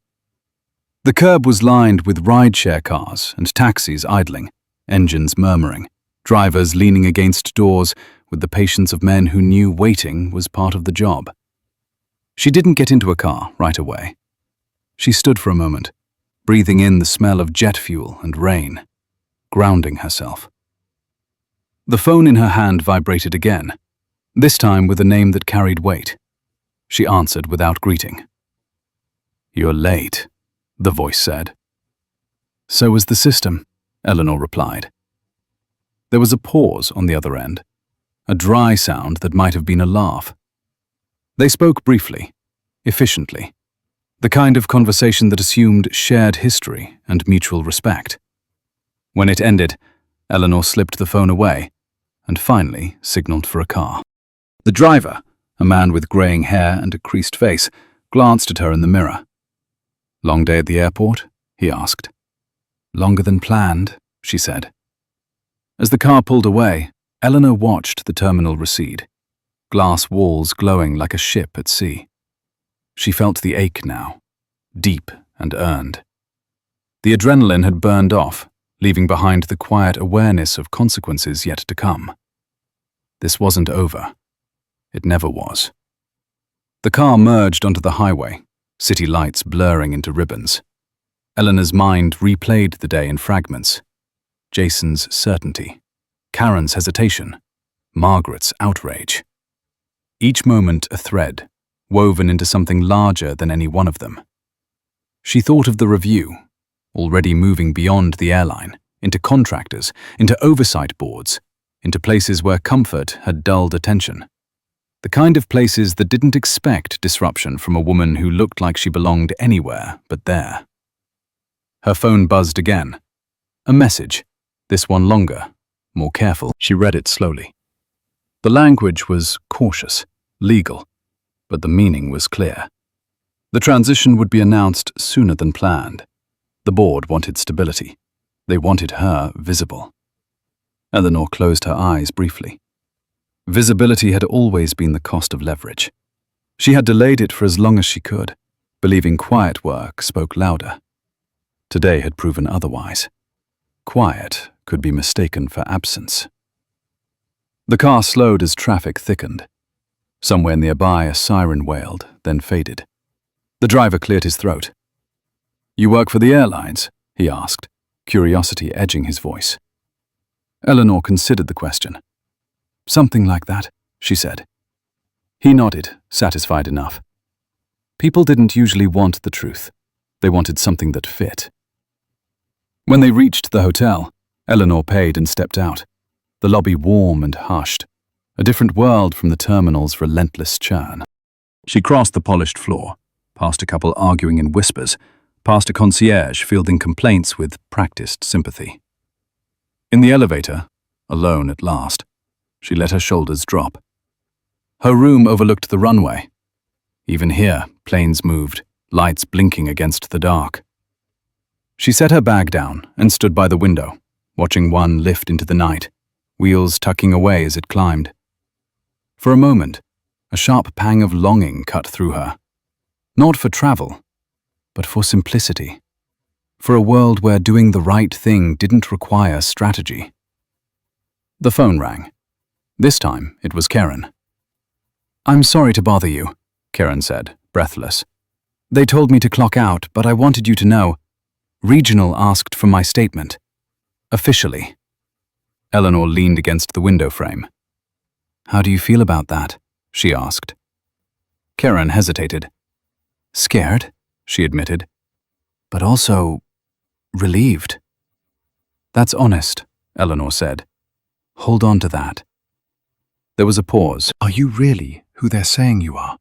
The curb was lined with rideshare cars and taxis idling, engines murmuring, drivers leaning against doors with the patience of men who knew waiting was part of the job. She didn't get into a car right away. She stood for a moment, breathing in the smell of jet fuel and rain, grounding herself. The phone in her hand vibrated again, this time with a name that carried weight. She answered without greeting. "You're late," the voice said. "So was the system," Eleanor replied. There was a pause on the other end, a dry sound that might have been a laugh. They spoke briefly, efficiently, the kind of conversation that assumed shared history and mutual respect. When it ended, Eleanor slipped the phone away and finally signaled for a car. The driver, a man with graying hair and a creased face, glanced at her in the mirror. "Long day at the airport?" he asked. "Longer than planned," she said. As the car pulled away, Eleanor watched the terminal recede, glass walls glowing like a ship at sea. She felt the ache now, deep and earned. The adrenaline had burned off, leaving behind the quiet awareness of consequences yet to come. This wasn't over. It never was. The car merged onto the highway, city lights blurring into ribbons. Eleanor's mind replayed the day in fragments. Jason's certainty, Karen's hesitation, Margaret's outrage. Each moment a thread, woven into something larger than any one of them. She thought of the review, already moving beyond the airline, into contractors, into oversight boards, into places where comfort had dulled attention. The kind of places that didn't expect disruption from a woman who looked like she belonged anywhere but there. Her phone buzzed again. A message, this one longer, more careful. She read it slowly. The language was cautious, legal, but the meaning was clear. The transition would be announced sooner than planned. The board wanted stability. They wanted her visible. Eleanor closed her eyes briefly. Visibility had always been the cost of leverage. She had delayed it for as long as she could, believing quiet work spoke louder. Today had proven otherwise. Quiet could be mistaken for absence. The car slowed as traffic thickened. Somewhere nearby, a siren wailed, then faded. The driver cleared his throat. "You work for the airlines?" he asked, curiosity edging his voice. Eleanor considered the question. Something like that, she said. He nodded, satisfied enough. People didn't usually want the truth. They wanted something that fit. When they reached the hotel, Eleanor paid and stepped out, the lobby warm and hushed, a different world from the terminal's relentless churn. She crossed the polished floor, past a couple arguing in whispers, past a concierge fielding complaints with practiced sympathy. In the elevator, alone at last, she let her shoulders drop. Her room overlooked the runway. Even here, planes moved, lights blinking against the dark. She set her bag down and stood by the window, watching one lift into the night, wheels tucking away as it climbed. For a moment, a sharp pang of longing cut through her. Not for travel, but for simplicity. For a world where doing the right thing didn't require strategy. The phone rang. This time, it was Karen. "I'm sorry to bother you," Karen said, breathless. "They told me to clock out, but I wanted you to know. Regional asked for my statement. Officially." Eleanor leaned against the window frame. "How do you feel about that?" she asked. Karen hesitated. "Scared," she admitted, "but also relieved." "That's honest," Eleanor said. "Hold on to that." There was a pause. "Are you really who they're saying you are?"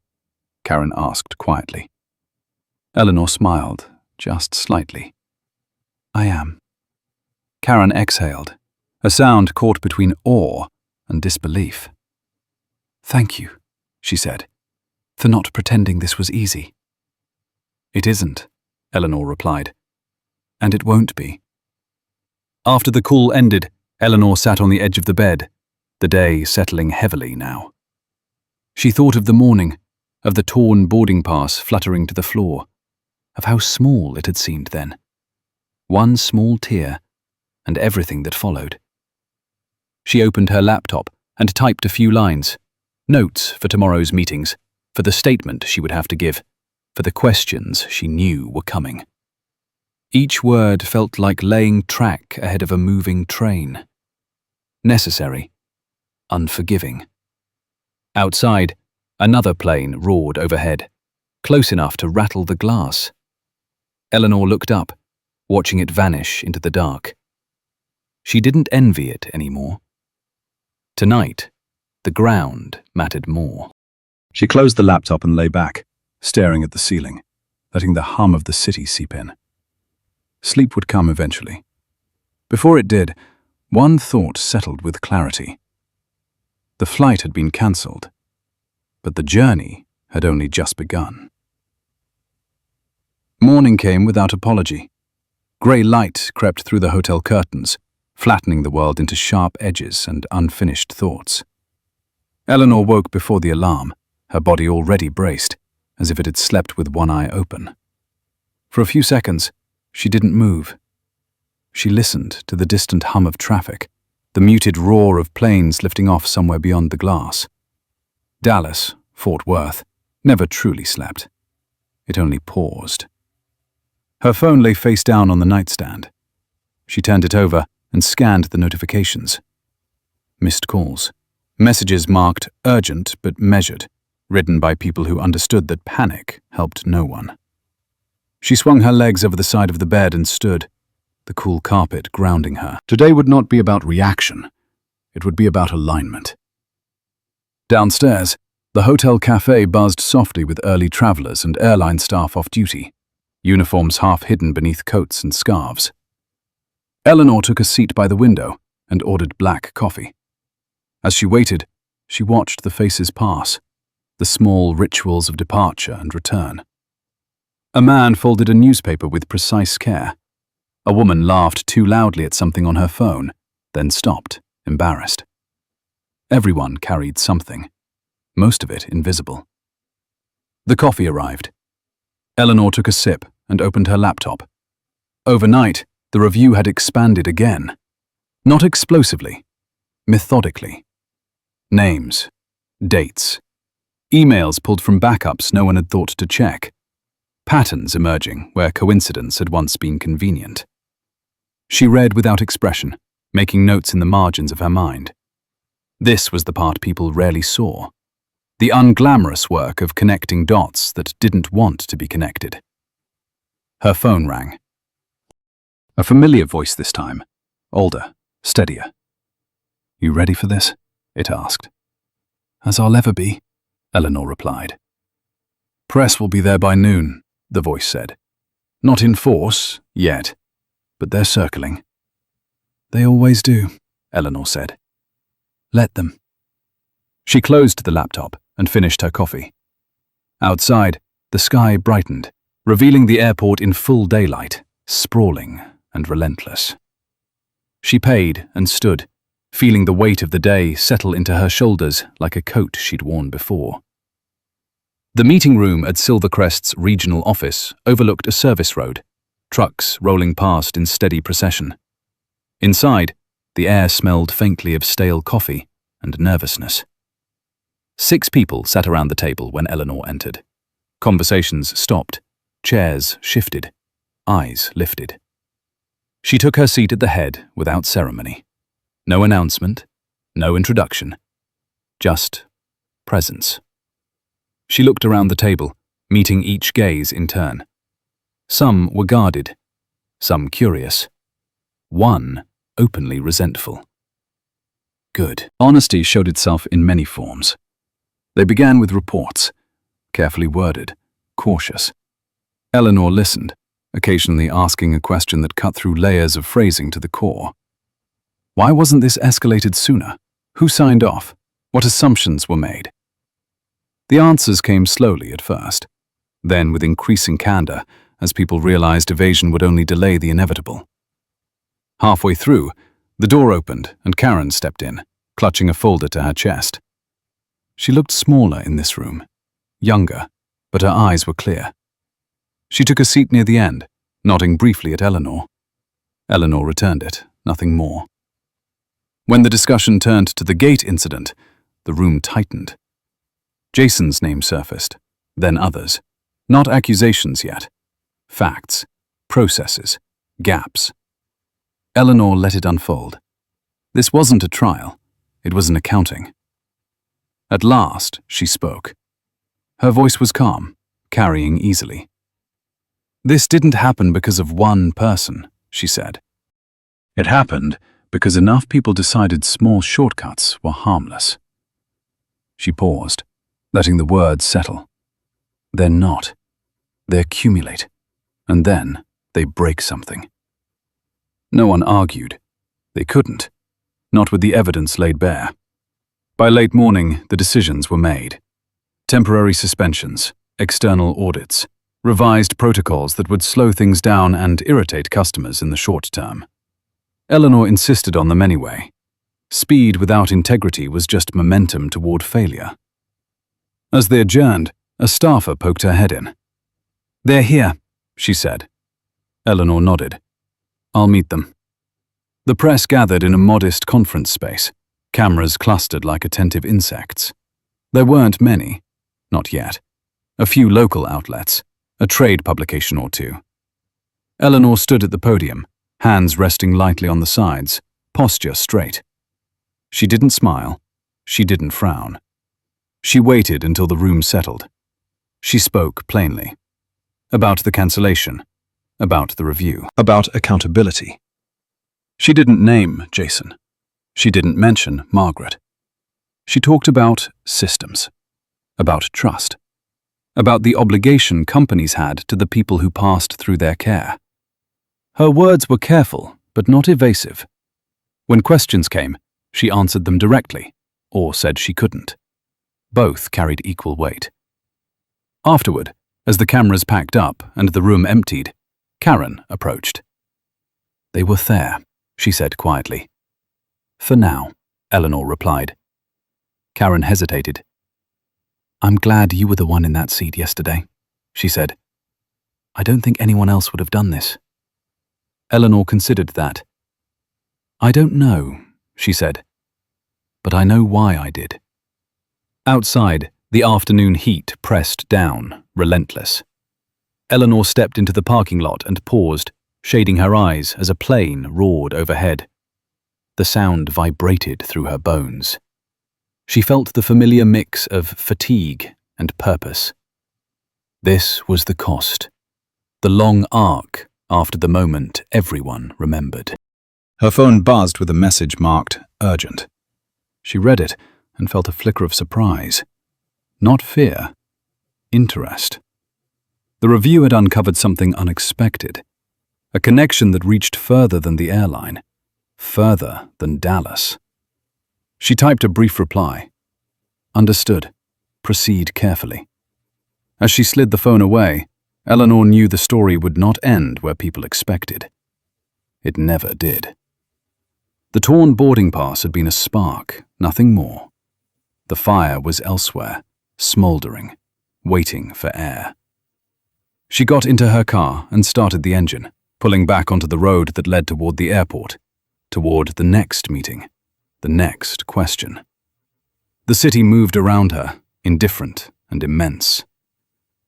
Karen asked quietly. Eleanor smiled, just slightly. "I am." Karen exhaled, a sound caught between awe and disbelief. "Thank you," she said, "for not pretending this was easy." "It isn't," Eleanor replied. "And it won't be." After the call ended, Eleanor sat on the edge of the bed, the day settling heavily now. She thought of the morning, of the torn boarding pass fluttering to the floor, of how small it had seemed then. One small tear, and everything that followed. She opened her laptop and typed a few lines, notes for tomorrow's meetings, for the statement she would have to give, for the questions she knew were coming. Each word felt like laying track ahead of a moving train. Necessary, unforgiving. Outside, another plane roared overhead, close enough to rattle the glass. Eleanor looked up, watching it vanish into the dark. She didn't envy it anymore. Tonight, the ground mattered more. She closed the laptop and lay back, staring at the ceiling, letting the hum of the city seep in. Sleep would come eventually. Before it did, one thought settled with clarity. The flight had been cancelled, but the journey had only just begun. Morning came without apology. Grey light crept through the hotel curtains, flattening the world into sharp edges and unfinished thoughts. Eleanor woke before the alarm, her body already braced, as if it had slept with one eye open. For a few seconds, she didn't move. She listened to the distant hum of traffic, the muted roar of planes lifting off somewhere beyond the glass. Dallas, Fort Worth, never truly slept. It only paused. Her phone lay face down on the nightstand. She turned it over and scanned the notifications. Missed calls. Messages marked urgent but measured, written by people who understood that panic helped no one. She swung her legs over the side of the bed and stood, the cool carpet grounding her. Today would not be about reaction. It would be about alignment. Downstairs, the hotel cafe buzzed softly with early travelers and airline staff off duty, uniforms half hidden beneath coats and scarves. Eleanor took a seat by the window and ordered black coffee. As she waited, she watched the faces pass, the small rituals of departure and return. A man folded a newspaper with precise care. A woman laughed too loudly at something on her phone, then stopped, embarrassed. Everyone carried something, most of it invisible. The coffee arrived. Eleanor took a sip and opened her laptop. Overnight, the review had expanded again. Not explosively, methodically. Names, dates, emails pulled from backups no one had thought to check. Patterns emerging where coincidence had once been convenient. She read without expression, making notes in the margins of her mind. This was the part people rarely saw. The unglamorous work of connecting dots that didn't want to be connected. Her phone rang. A familiar voice this time, older, steadier. "You ready for this?" it asked. "As I'll ever be," Eleanor replied. "Press will be there by noon," the voice said. "Not in force, yet, but they're circling." "They always do," Eleanor said. "Let them." She closed the laptop and finished her coffee. Outside, the sky brightened, revealing the airport in full daylight, sprawling and relentless. She paid and stood, feeling the weight of the day settle into her shoulders like a coat she'd worn before. The meeting room at Silvercrest's regional office overlooked a service road, trucks rolling past in steady procession. Inside, the air smelled faintly of stale coffee and nervousness. 6 people sat around the table when Eleanor entered. Conversations stopped, chairs shifted, eyes lifted. She took her seat at the head without ceremony. No announcement, no introduction, just presence. She looked around the table, meeting each gaze in turn. Some were guarded, some curious, one openly resentful. Good. Honesty showed itself in many forms. They began with reports, carefully worded, cautious. Eleanor listened, occasionally asking a question that cut through layers of phrasing to the core. Why wasn't this escalated sooner? Who signed off? What assumptions were made? The answers came slowly at first, then with increasing candor as people realized evasion would only delay the inevitable. Halfway through, the door opened and Karen stepped in, clutching a folder to her chest. She looked smaller in this room, younger, but her eyes were clear. She took a seat near the end, nodding briefly at Eleanor. Eleanor returned it, nothing more. When the discussion turned to the gate incident, the room tightened. Jason's name surfaced, then others. Not accusations yet. Facts, processes, gaps. Eleanor let it unfold. This wasn't a trial, it was an accounting. At last, she spoke. Her voice was calm, carrying easily. This didn't happen because of one person, she said. It happened because enough people decided small shortcuts were harmless. She paused, letting the words settle. They're not. They accumulate, and then they break something. No one argued. They couldn't, not with the evidence laid bare. By late morning, the decisions were made. Temporary suspensions, external audits, revised protocols that would slow things down and irritate customers in the short term. Eleanor insisted on them anyway. Speed without integrity was just momentum toward failure. As they adjourned, a staffer poked her head in. "They're here," she said. Eleanor nodded. "I'll meet them." The press gathered in a modest conference space, cameras clustered like attentive insects. There weren't many, not yet. A few local outlets, a trade publication or two. Eleanor stood at the podium, hands resting lightly on the sides, posture straight. She didn't smile. She didn't frown. She waited until the room settled. She spoke plainly. About the cancellation. About the review. About accountability. She didn't name Jason. She didn't mention Margaret. She talked about systems. About trust. About the obligation companies had to the people who passed through their care. Her words were careful, but not evasive. When questions came, she answered them directly, or said she couldn't. Both carried equal weight. Afterward, as the cameras packed up and the room emptied, Karen approached. "They were there," she said quietly. "For now," Eleanor replied. Karen hesitated. "I'm glad you were the one in that seat yesterday," she said. "I don't think anyone else would have done this." Eleanor considered that. "I don't know," she said, "but I know why I did." Outside, the afternoon heat pressed down, relentless. Eleanor stepped into the parking lot and paused, shading her eyes as a plane roared overhead. The sound vibrated through her bones. She felt the familiar mix of fatigue and purpose. This was the cost, the long arc after the moment everyone remembered. Her phone buzzed with a message marked urgent. She read it and felt a flicker of surprise. Not fear, interest. The review had uncovered something unexpected, a connection that reached further than the airline, further than Dallas. She typed a brief reply. Understood. Proceed carefully. As she slid the phone away, Eleanor knew the story would not end where people expected. It never did. The torn boarding pass had been a spark, nothing more. The fire was elsewhere, smouldering, waiting for air. She got into her car and started the engine, pulling back onto the road that led toward the airport, toward the next meeting, the next question. The city moved around her, indifferent and immense.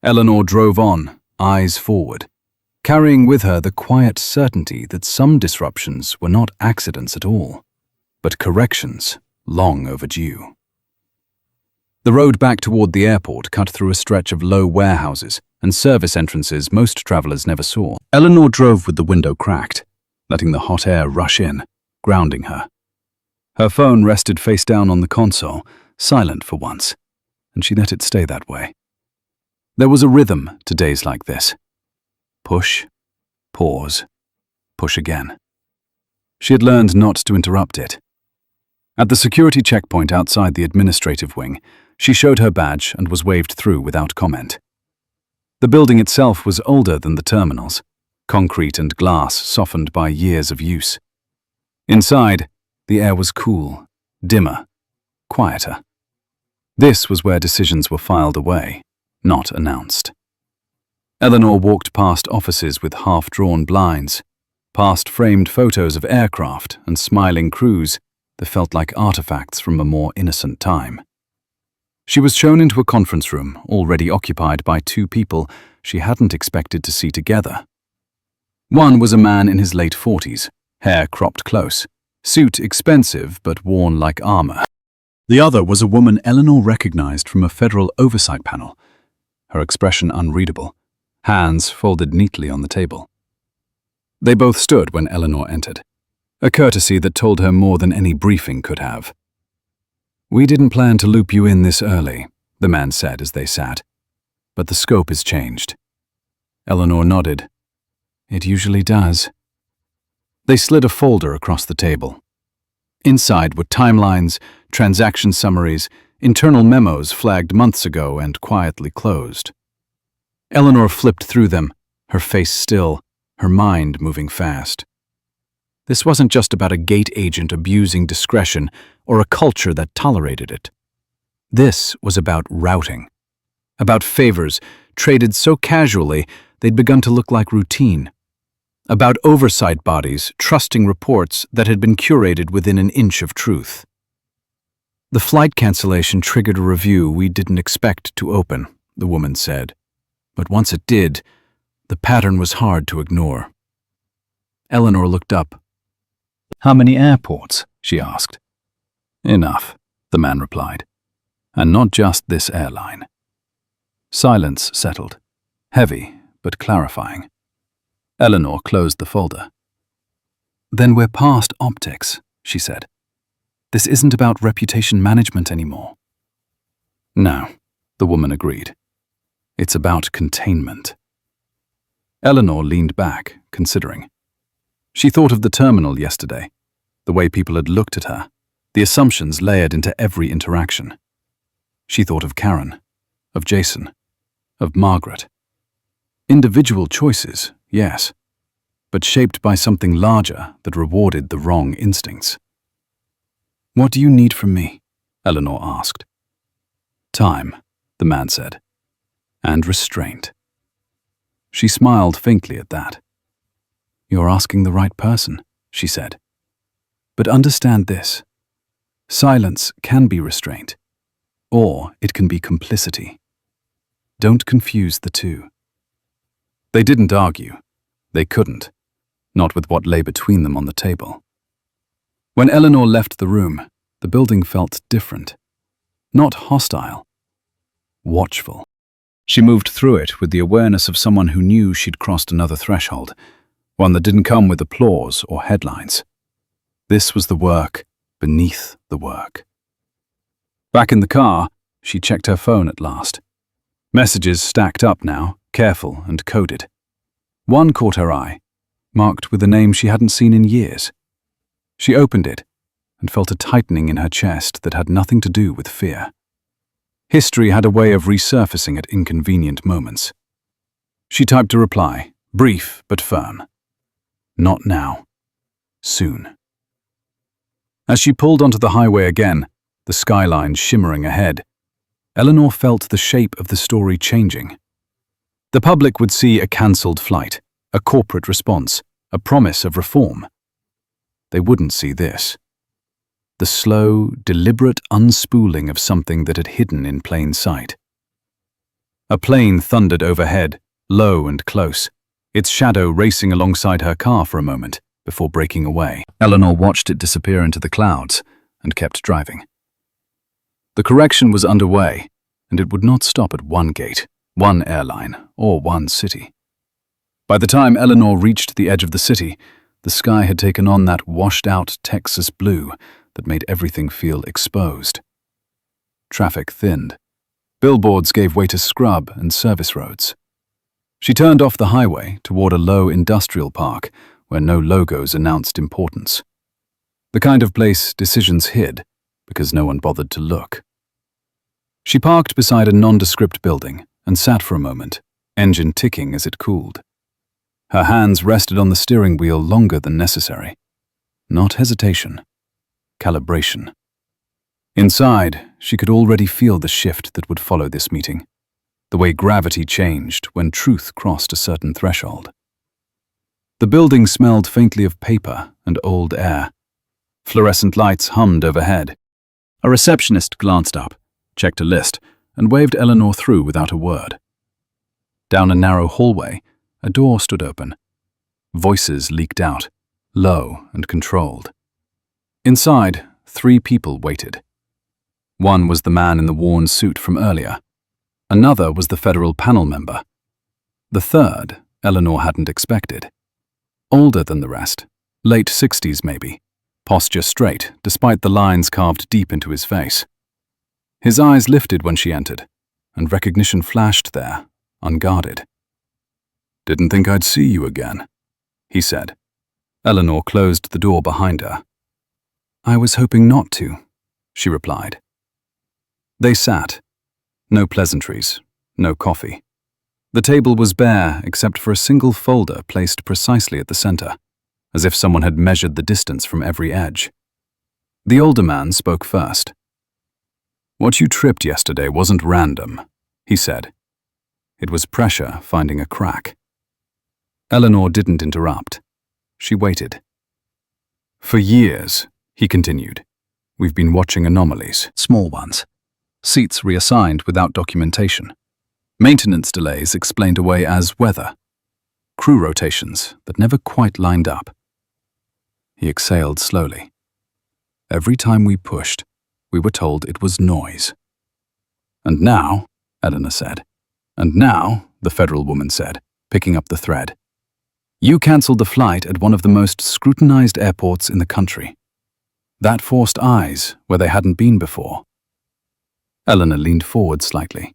Eleanor drove on, eyes forward, carrying with her the quiet certainty that some disruptions were not accidents at all, but corrections long overdue. The road back toward the airport cut through a stretch of low warehouses and service entrances most travelers never saw. Eleanor drove with the window cracked, letting the hot air rush in, grounding her. Her phone rested face down on the console, silent for once, and she let it stay that way. There was a rhythm to days like this. Push, pause, push again. She had learned not to interrupt it. At the security checkpoint outside the administrative wing, she showed her badge and was waved through without comment. The building itself was older than the terminals, concrete and glass softened by years of use. Inside, the air was cool, dimmer, quieter. This was where decisions were filed away, not announced. Eleanor walked past offices with half-drawn blinds, past framed photos of aircraft and smiling crews that felt like artifacts from a more innocent time. She was shown into a conference room already occupied by two people she hadn't expected to see together. One was a man in his late 40s, hair cropped close, suit expensive but worn like armor. The other was a woman Eleanor recognized from a federal oversight panel, her expression unreadable, hands folded neatly on the table. They both stood when Eleanor entered, a courtesy that told her more than any briefing could have. "We didn't plan to loop you in this early," the man said as they sat, "but the scope has changed." Eleanor nodded. "It usually does." They slid a folder across the table. Inside were timelines, transaction summaries, internal memos flagged months ago and quietly closed. Eleanor flipped through them, her face still, her mind moving fast. This wasn't just about a gate agent abusing discretion or a culture that tolerated it. This was about routing, about favors traded so casually they'd begun to look like routine, about oversight bodies trusting reports that had been curated within an inch of truth. "The flight cancellation triggered a review we didn't expect to open," the woman said. "But once it did, the pattern was hard to ignore." Eleanor looked up. "How many airports?" she asked. "Enough," the man replied. "And not just this airline." Silence settled, heavy but clarifying. Eleanor closed the folder. "Then we're past optics," she said. "This isn't about reputation management anymore." "No," the woman agreed. "It's about containment." Eleanor leaned back, considering. She thought of the terminal yesterday, the way people had looked at her, the assumptions layered into every interaction. She thought of Karen, of Jason, of Margaret. Individual choices, yes, but shaped by something larger that rewarded the wrong instincts. "What do you need from me?" Eleanor asked. "Time," the man said, "and restraint." She smiled faintly at that. "You're asking the right person," she said. "But understand this. Silence can be restraint, or it can be complicity. Don't confuse the two." They didn't argue. They couldn't, not with what lay between them on the table. When Eleanor left the room, the building felt different, Not hostile, watchful. She moved through it with the awareness of someone who knew she'd crossed another threshold, one that didn't come with applause or headlines. This was the work beneath the work. Back in the car, she checked her phone at last. Messages stacked up now, careful and coded. One caught her eye, marked with a name she hadn't seen in years. She opened it and felt a tightening in her chest that had nothing to do with fear. History had a way of resurfacing at inconvenient moments. She typed a reply, brief but firm. Not now. Soon. As she pulled onto the highway again, the skyline shimmering ahead, Eleanor felt the shape of the story changing. The public would see a cancelled flight, a corporate response, a promise of reform. They wouldn't see this. The slow, deliberate unspooling of something that had hidden in plain sight. A plane thundered overhead, low and close, its shadow racing alongside her car for a moment before breaking away. Eleanor watched it disappear into the clouds and kept driving. The correction was underway, and it would not stop at one gate, one airline, or one city. By the time Eleanor reached the edge of the city, the sky had taken on that washed-out Texas blue that made everything feel exposed. Traffic thinned. Billboards gave way to scrub and service roads. She turned off the highway toward a low industrial park where no logos announced importance. The kind of place decisions hid because no one bothered to look. She parked beside a nondescript building and sat for a moment, engine ticking as it cooled. Her hands rested on the steering wheel longer than necessary. Not hesitation. Calibration. Inside, she could already feel the shift that would follow this meeting, the way gravity changed when truth crossed a certain threshold. The building smelled faintly of paper and old air. Fluorescent lights hummed overhead. A receptionist glanced up, checked a list, and waved Eleanor through without a word. Down a narrow hallway, a door stood open. Voices leaked out, low and controlled. Inside, 3 people waited. One was the man in the worn suit from earlier. Another was the federal panel member. The third, Eleanor hadn't expected. Older than the rest, late 60s maybe, posture straight despite the lines carved deep into his face. His eyes lifted when she entered, and recognition flashed there, unguarded. "Didn't think I'd see you again," he said. Eleanor closed the door behind her. "I was hoping not to," she replied. They sat. No pleasantries, no coffee. The table was bare except for a single folder placed precisely at the center, as if someone had measured the distance from every edge. The older man spoke first. "What you tripped yesterday wasn't random," he said. It was pressure finding a crack. Eleanor didn't interrupt. She waited. "For years," he continued, "we've been watching anomalies, small ones. Seats reassigned without documentation. Maintenance delays explained away as weather. Crew rotations that never quite lined up." He exhaled slowly. "Every time we pushed, we were told it was noise." "And now," Eleanor said. "And now," the federal woman said, picking up the thread, "you cancelled the flight at one of the most scrutinized airports in the country. That forced eyes where they hadn't been before." Eleanor leaned forward slightly.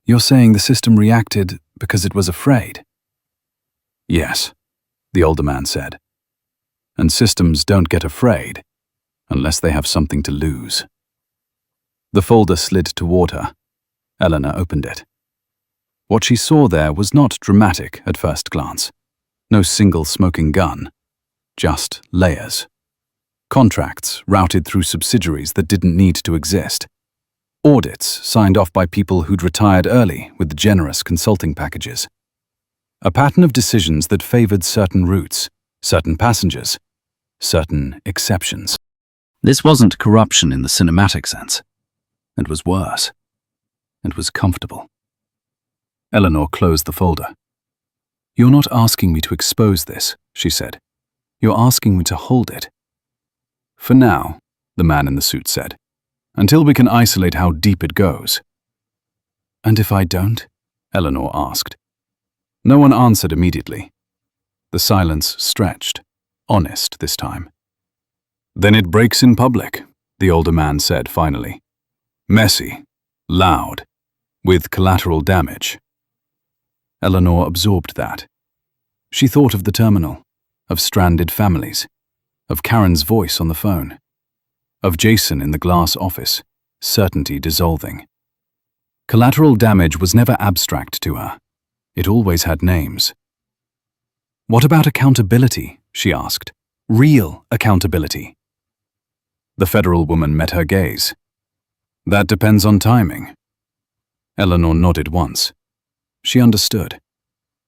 "You're saying the system reacted because it was afraid?" "Yes," the older man said. "And systems don't get afraid unless they have something to lose." The folder slid toward her. Eleanor opened it. What she saw there was not dramatic at first glance. No single smoking gun. Just layers. Contracts routed through subsidiaries that didn't need to exist. Audits signed off by people who'd retired early with generous consulting packages. A pattern of decisions that favored certain routes, certain passengers, certain exceptions. This wasn't corruption in the cinematic sense. It was worse. It was comfortable. Eleanor closed the folder. "You're not asking me to expose this," she said. "You're asking me to hold it." "For now," the man in the suit said. until we can isolate how deep it goes." "And if I don't?" Eleanor asked. No one answered immediately. The silence stretched, honest this time. "Then it breaks in public," the older man said finally. "Messy, loud, with collateral damage." Eleanor absorbed that. She thought of the terminal, of stranded families, of Karen's voice on the phone, of Jason in the glass office, certainty dissolving. Collateral damage was never abstract to her. It always had names. "What about accountability?" she asked. "Real accountability." The federal woman met her gaze. "That depends on timing." Eleanor nodded once. She understood.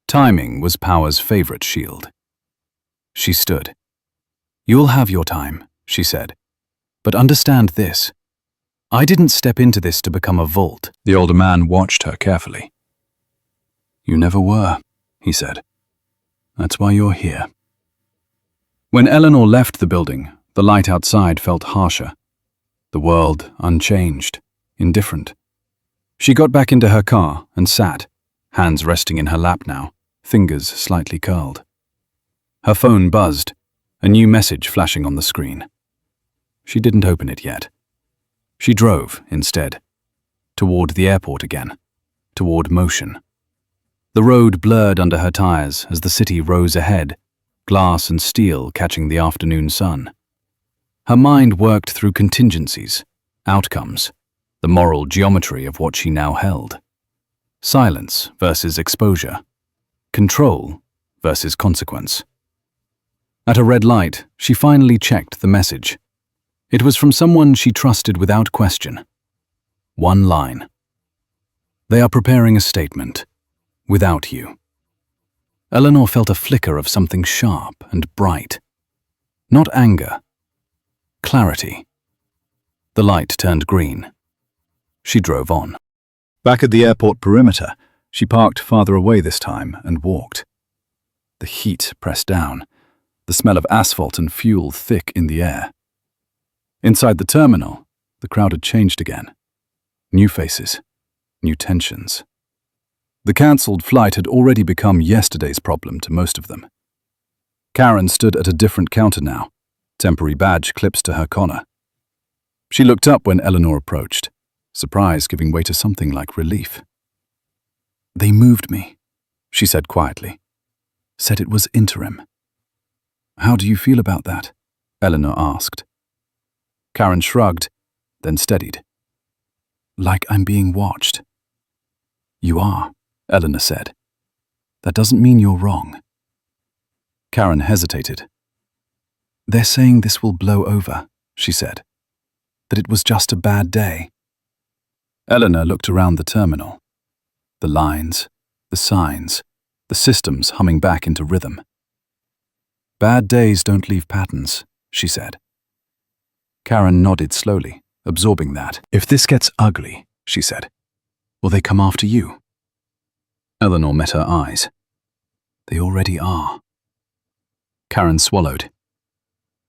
Timing was power's favorite shield. She stood. "You'll have your time," she said. "But understand this. I didn't step into this to become a vault." The older man watched her carefully. "You never were," he said. "That's why you're here." When Eleanor left the building, the light outside felt harsher. The world unchanged, indifferent. She got back into her car and sat, hands resting in her lap now, fingers slightly curled. Her phone buzzed, a new message flashing on the screen. She didn't open it yet. She drove, instead, toward the airport again, toward motion. The road blurred under her tires as the city rose ahead, glass and steel catching the afternoon sun. Her mind worked through contingencies, outcomes, the moral geometry of what she now held. Silence versus exposure. Control versus consequence. At a red light, she finally checked the message. It was from someone she trusted without question. One line. "They are preparing a statement. Without you." Eleanor felt a flicker of something sharp and bright. Not anger. Clarity. The light turned green. She drove on. Back at the airport perimeter, she parked farther away this time and walked. The heat pressed down, the smell of asphalt and fuel thick in the air. Inside the terminal, the crowd had changed again. New faces, new tensions. The cancelled flight had already become yesterday's problem to most of them. Karen stood at a different counter now, temporary badge clipped to her collar. She looked up when Eleanor approached, surprise giving way to something like relief. "They moved me," she said quietly. "Said it was interim." "How do you feel about that?" Eleanor asked. Karen shrugged, then steadied. "Like I'm being watched." "You are," Eleanor said. "That doesn't mean you're wrong." Karen hesitated. "They're saying this will blow over," she said. "That it was just a bad day." Eleanor looked around the terminal. The lines, the signs, the systems humming back into rhythm. "Bad days don't leave patterns," she said. Karen nodded slowly, absorbing that. "If this gets ugly," she said, "will they come after you?" Eleanor met her eyes. "They already are." Karen swallowed.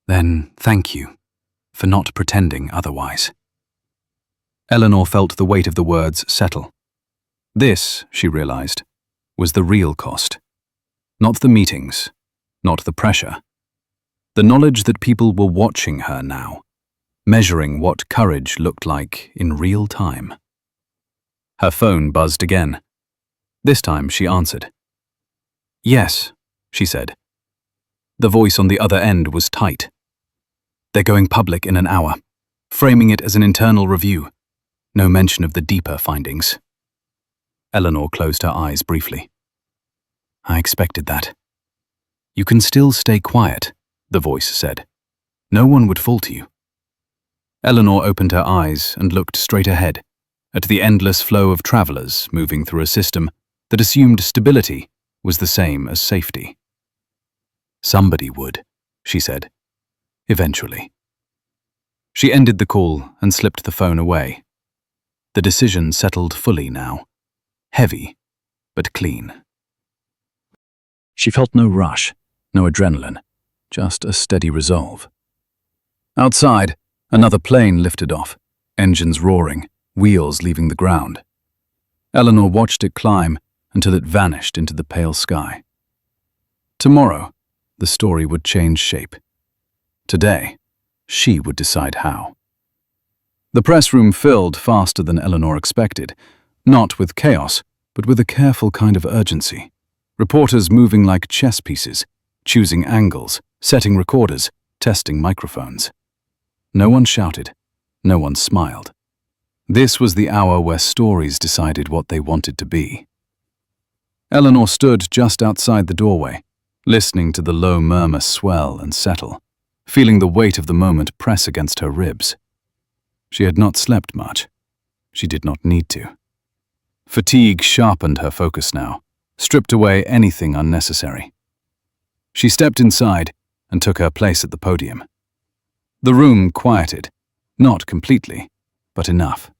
"Then thank you for not pretending otherwise." Eleanor felt the weight of the words settle. This, she realized, was the real cost. Not the meetings, not the pressure. The knowledge that people were watching her now, measuring what courage looked like in real time. Her phone buzzed again. This time she answered. "Yes," she said. The voice on the other end was tight. "They're going public in an hour, framing it as an internal review. No mention of the deeper findings." Eleanor closed her eyes briefly. "I expected that." "You can still stay quiet," the voice said. "No one would fault you." Eleanor opened her eyes and looked straight ahead, at the endless flow of travelers moving through a system that assumed stability was the same as safety. "Somebody would," she said. "Eventually." She ended the call and slipped the phone away. The decision settled fully now. Heavy, but clean. She felt no rush, no adrenaline, just a steady resolve. Outside, another plane lifted off, engines roaring, wheels leaving the ground. Eleanor watched it climb until it vanished into the pale sky. Tomorrow, the story would change shape. Today, she would decide how. The press room filled faster than Eleanor expected, not with chaos, but with a careful kind of urgency. Reporters moving like chess pieces, choosing angles, setting recorders, testing microphones. No one shouted, no one smiled. This was the hour where stories decided what they wanted to be. Eleanor stood just outside the doorway, listening to the low murmur swell and settle, feeling the weight of the moment press against her ribs. She had not slept much. She did not need to. Fatigue sharpened her focus now, stripped away anything unnecessary. She stepped inside and took her place at the podium. The room quieted, not completely, but enough.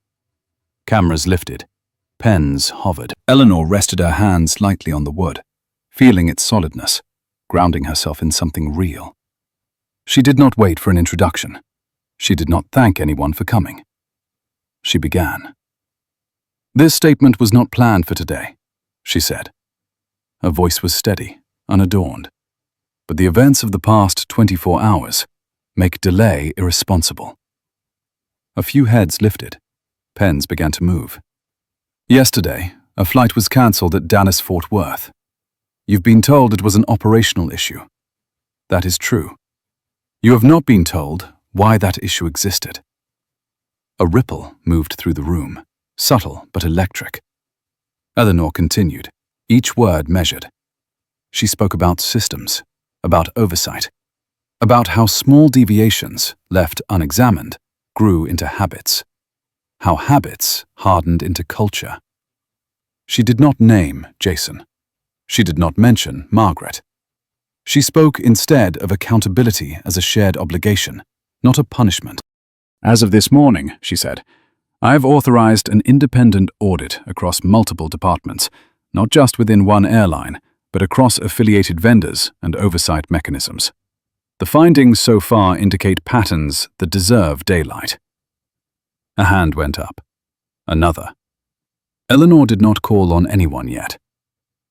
Cameras lifted. Pens hovered. Eleanor rested her hands lightly on the wood, feeling its solidness, grounding herself in something real. She did not wait for an introduction. She did not thank anyone for coming. She began. "This statement was not planned for today," she said. Her voice was steady, unadorned. But the events of the past 24 hours make delay irresponsible. A few heads lifted. Pens began to move. "Yesterday, a flight was cancelled at Dallas-Fort Worth. You've been told it was an operational issue. That is true. You have not been told why that issue existed." A ripple moved through the room, subtle but electric. Eleanor continued, each word measured. She spoke about systems, about oversight, about how small deviations, left unexamined, grew into habits, how habits hardened into culture. She did not name Jason. She did not mention Margaret. She spoke instead of accountability as a shared obligation, not a punishment. "As of this morning," she said, "I have authorized an independent audit across multiple departments, not just within one airline, but across affiliated vendors and oversight mechanisms. The findings so far indicate patterns that deserve daylight." A hand went up. Another. Eleanor did not call on anyone yet.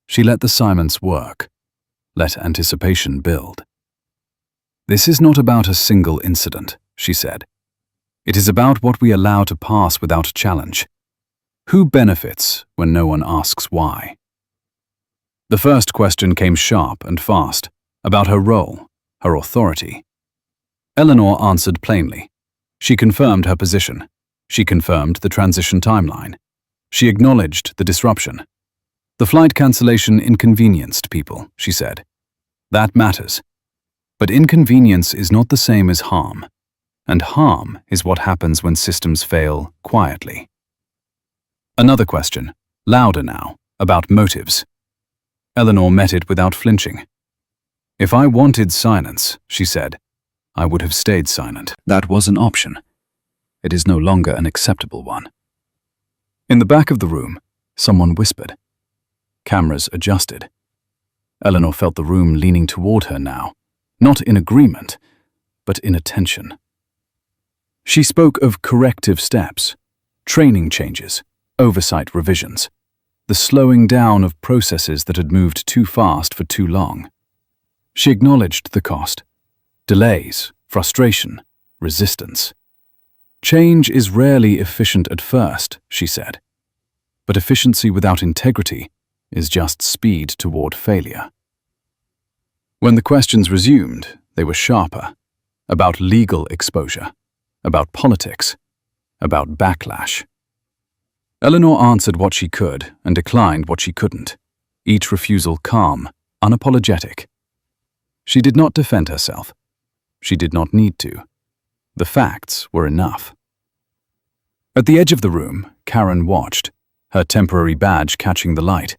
She let the silence work, let anticipation build. "This is not about a single incident," she said. "It is about what we allow to pass without challenge. Who benefits when no one asks why?" The first question came sharp and fast, about her role, her authority. Eleanor answered plainly. She confirmed her position. She confirmed the transition timeline. She acknowledged the disruption. "The flight cancellation inconvenienced people," she said. "That matters. But inconvenience is not the same as harm. And harm is what happens when systems fail quietly." Another question, louder now, about motives. Eleanor met it without flinching. "If I wanted silence," she said, "I would have stayed silent. That was an option. It is no longer an acceptable one." In the back of the room, someone whispered. Cameras adjusted. Eleanor felt the room leaning toward her now, not in agreement, but in attention. She spoke of corrective steps, training changes, oversight revisions, the slowing down of processes that had moved too fast for too long. She acknowledged the cost, delays, frustration, resistance. "Change is rarely efficient at first," she said, "but efficiency without integrity is just speed toward failure." When the questions resumed, they were sharper, about legal exposure, about politics, about backlash. Eleanor answered what she could and declined what she couldn't, each refusal calm, unapologetic. She did not defend herself. She did not need to. The facts were enough. At the edge of the room, Karen watched, her temporary badge catching the light.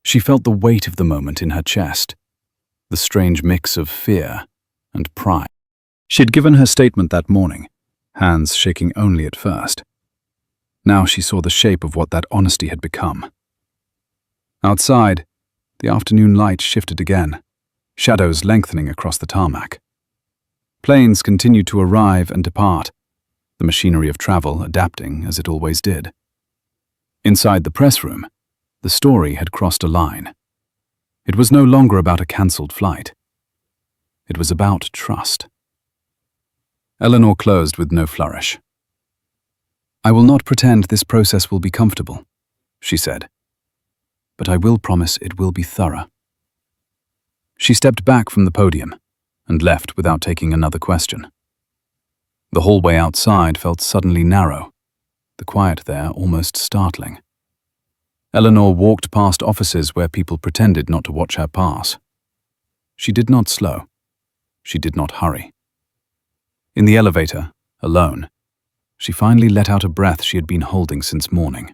She felt the weight of the moment in her chest, the strange mix of fear and pride. She had given her statement that morning, hands shaking only at first. Now she saw the shape of what that honesty had become. Outside, the afternoon light shifted again, shadows lengthening across the tarmac. Planes continued to arrive and depart. the machinery of travel adapting as it always did. Inside the press room, the story had crossed a line. It was no longer about a cancelled flight. It was about trust. Eleanor closed with no flourish. "I will not pretend this process will be comfortable," she said, "but I will promise it will be thorough." She stepped back from the podium and left without taking another question. The hallway outside felt suddenly narrow, the quiet there almost startling. Eleanor walked past offices where people pretended not to watch her pass. She did not slow. She did not hurry. In the elevator, alone, she finally let out a breath she had been holding since morning.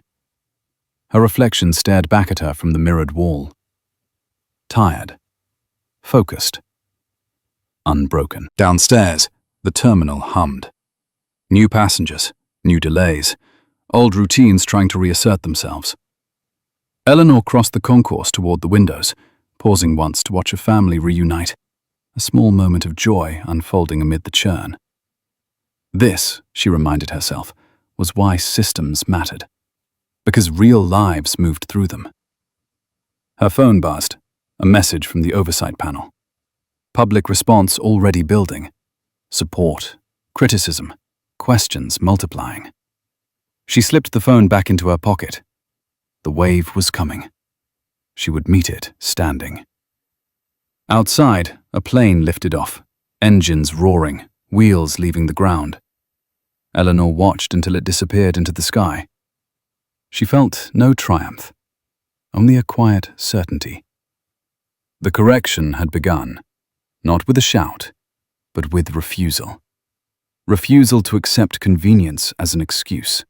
Her reflection stared back at her from the mirrored wall. Tired, focused, unbroken. Downstairs, the terminal hummed. New passengers, new delays, old routines trying to reassert themselves. Eleanor crossed the concourse toward the windows, pausing once to watch a family reunite, a small moment of joy unfolding amid the churn. This, she reminded herself, was why systems mattered, because real lives moved through them. Her phone buzzed, a message from the oversight panel. Public response already building. Support, criticism, questions multiplying. She slipped the phone back into her pocket. The wave was coming. She would meet it standing. Outside, a plane lifted off, engines roaring, wheels leaving the ground. Eleanor watched until it disappeared into the sky. She felt no triumph, only a quiet certainty. The correction had begun, not with a shout, but with refusal. Refusal to accept convenience as an excuse.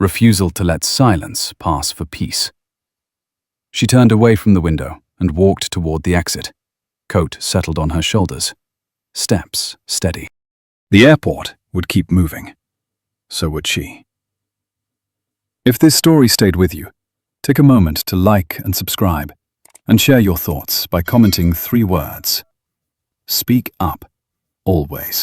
Refusal to let silence pass for peace. She turned away from the window and walked toward the exit, coat settled on her shoulders, steps steady. The airport would keep moving. So would she. If this story stayed with you, take a moment to like and subscribe, and share your thoughts by commenting 3 words. Speak up, always.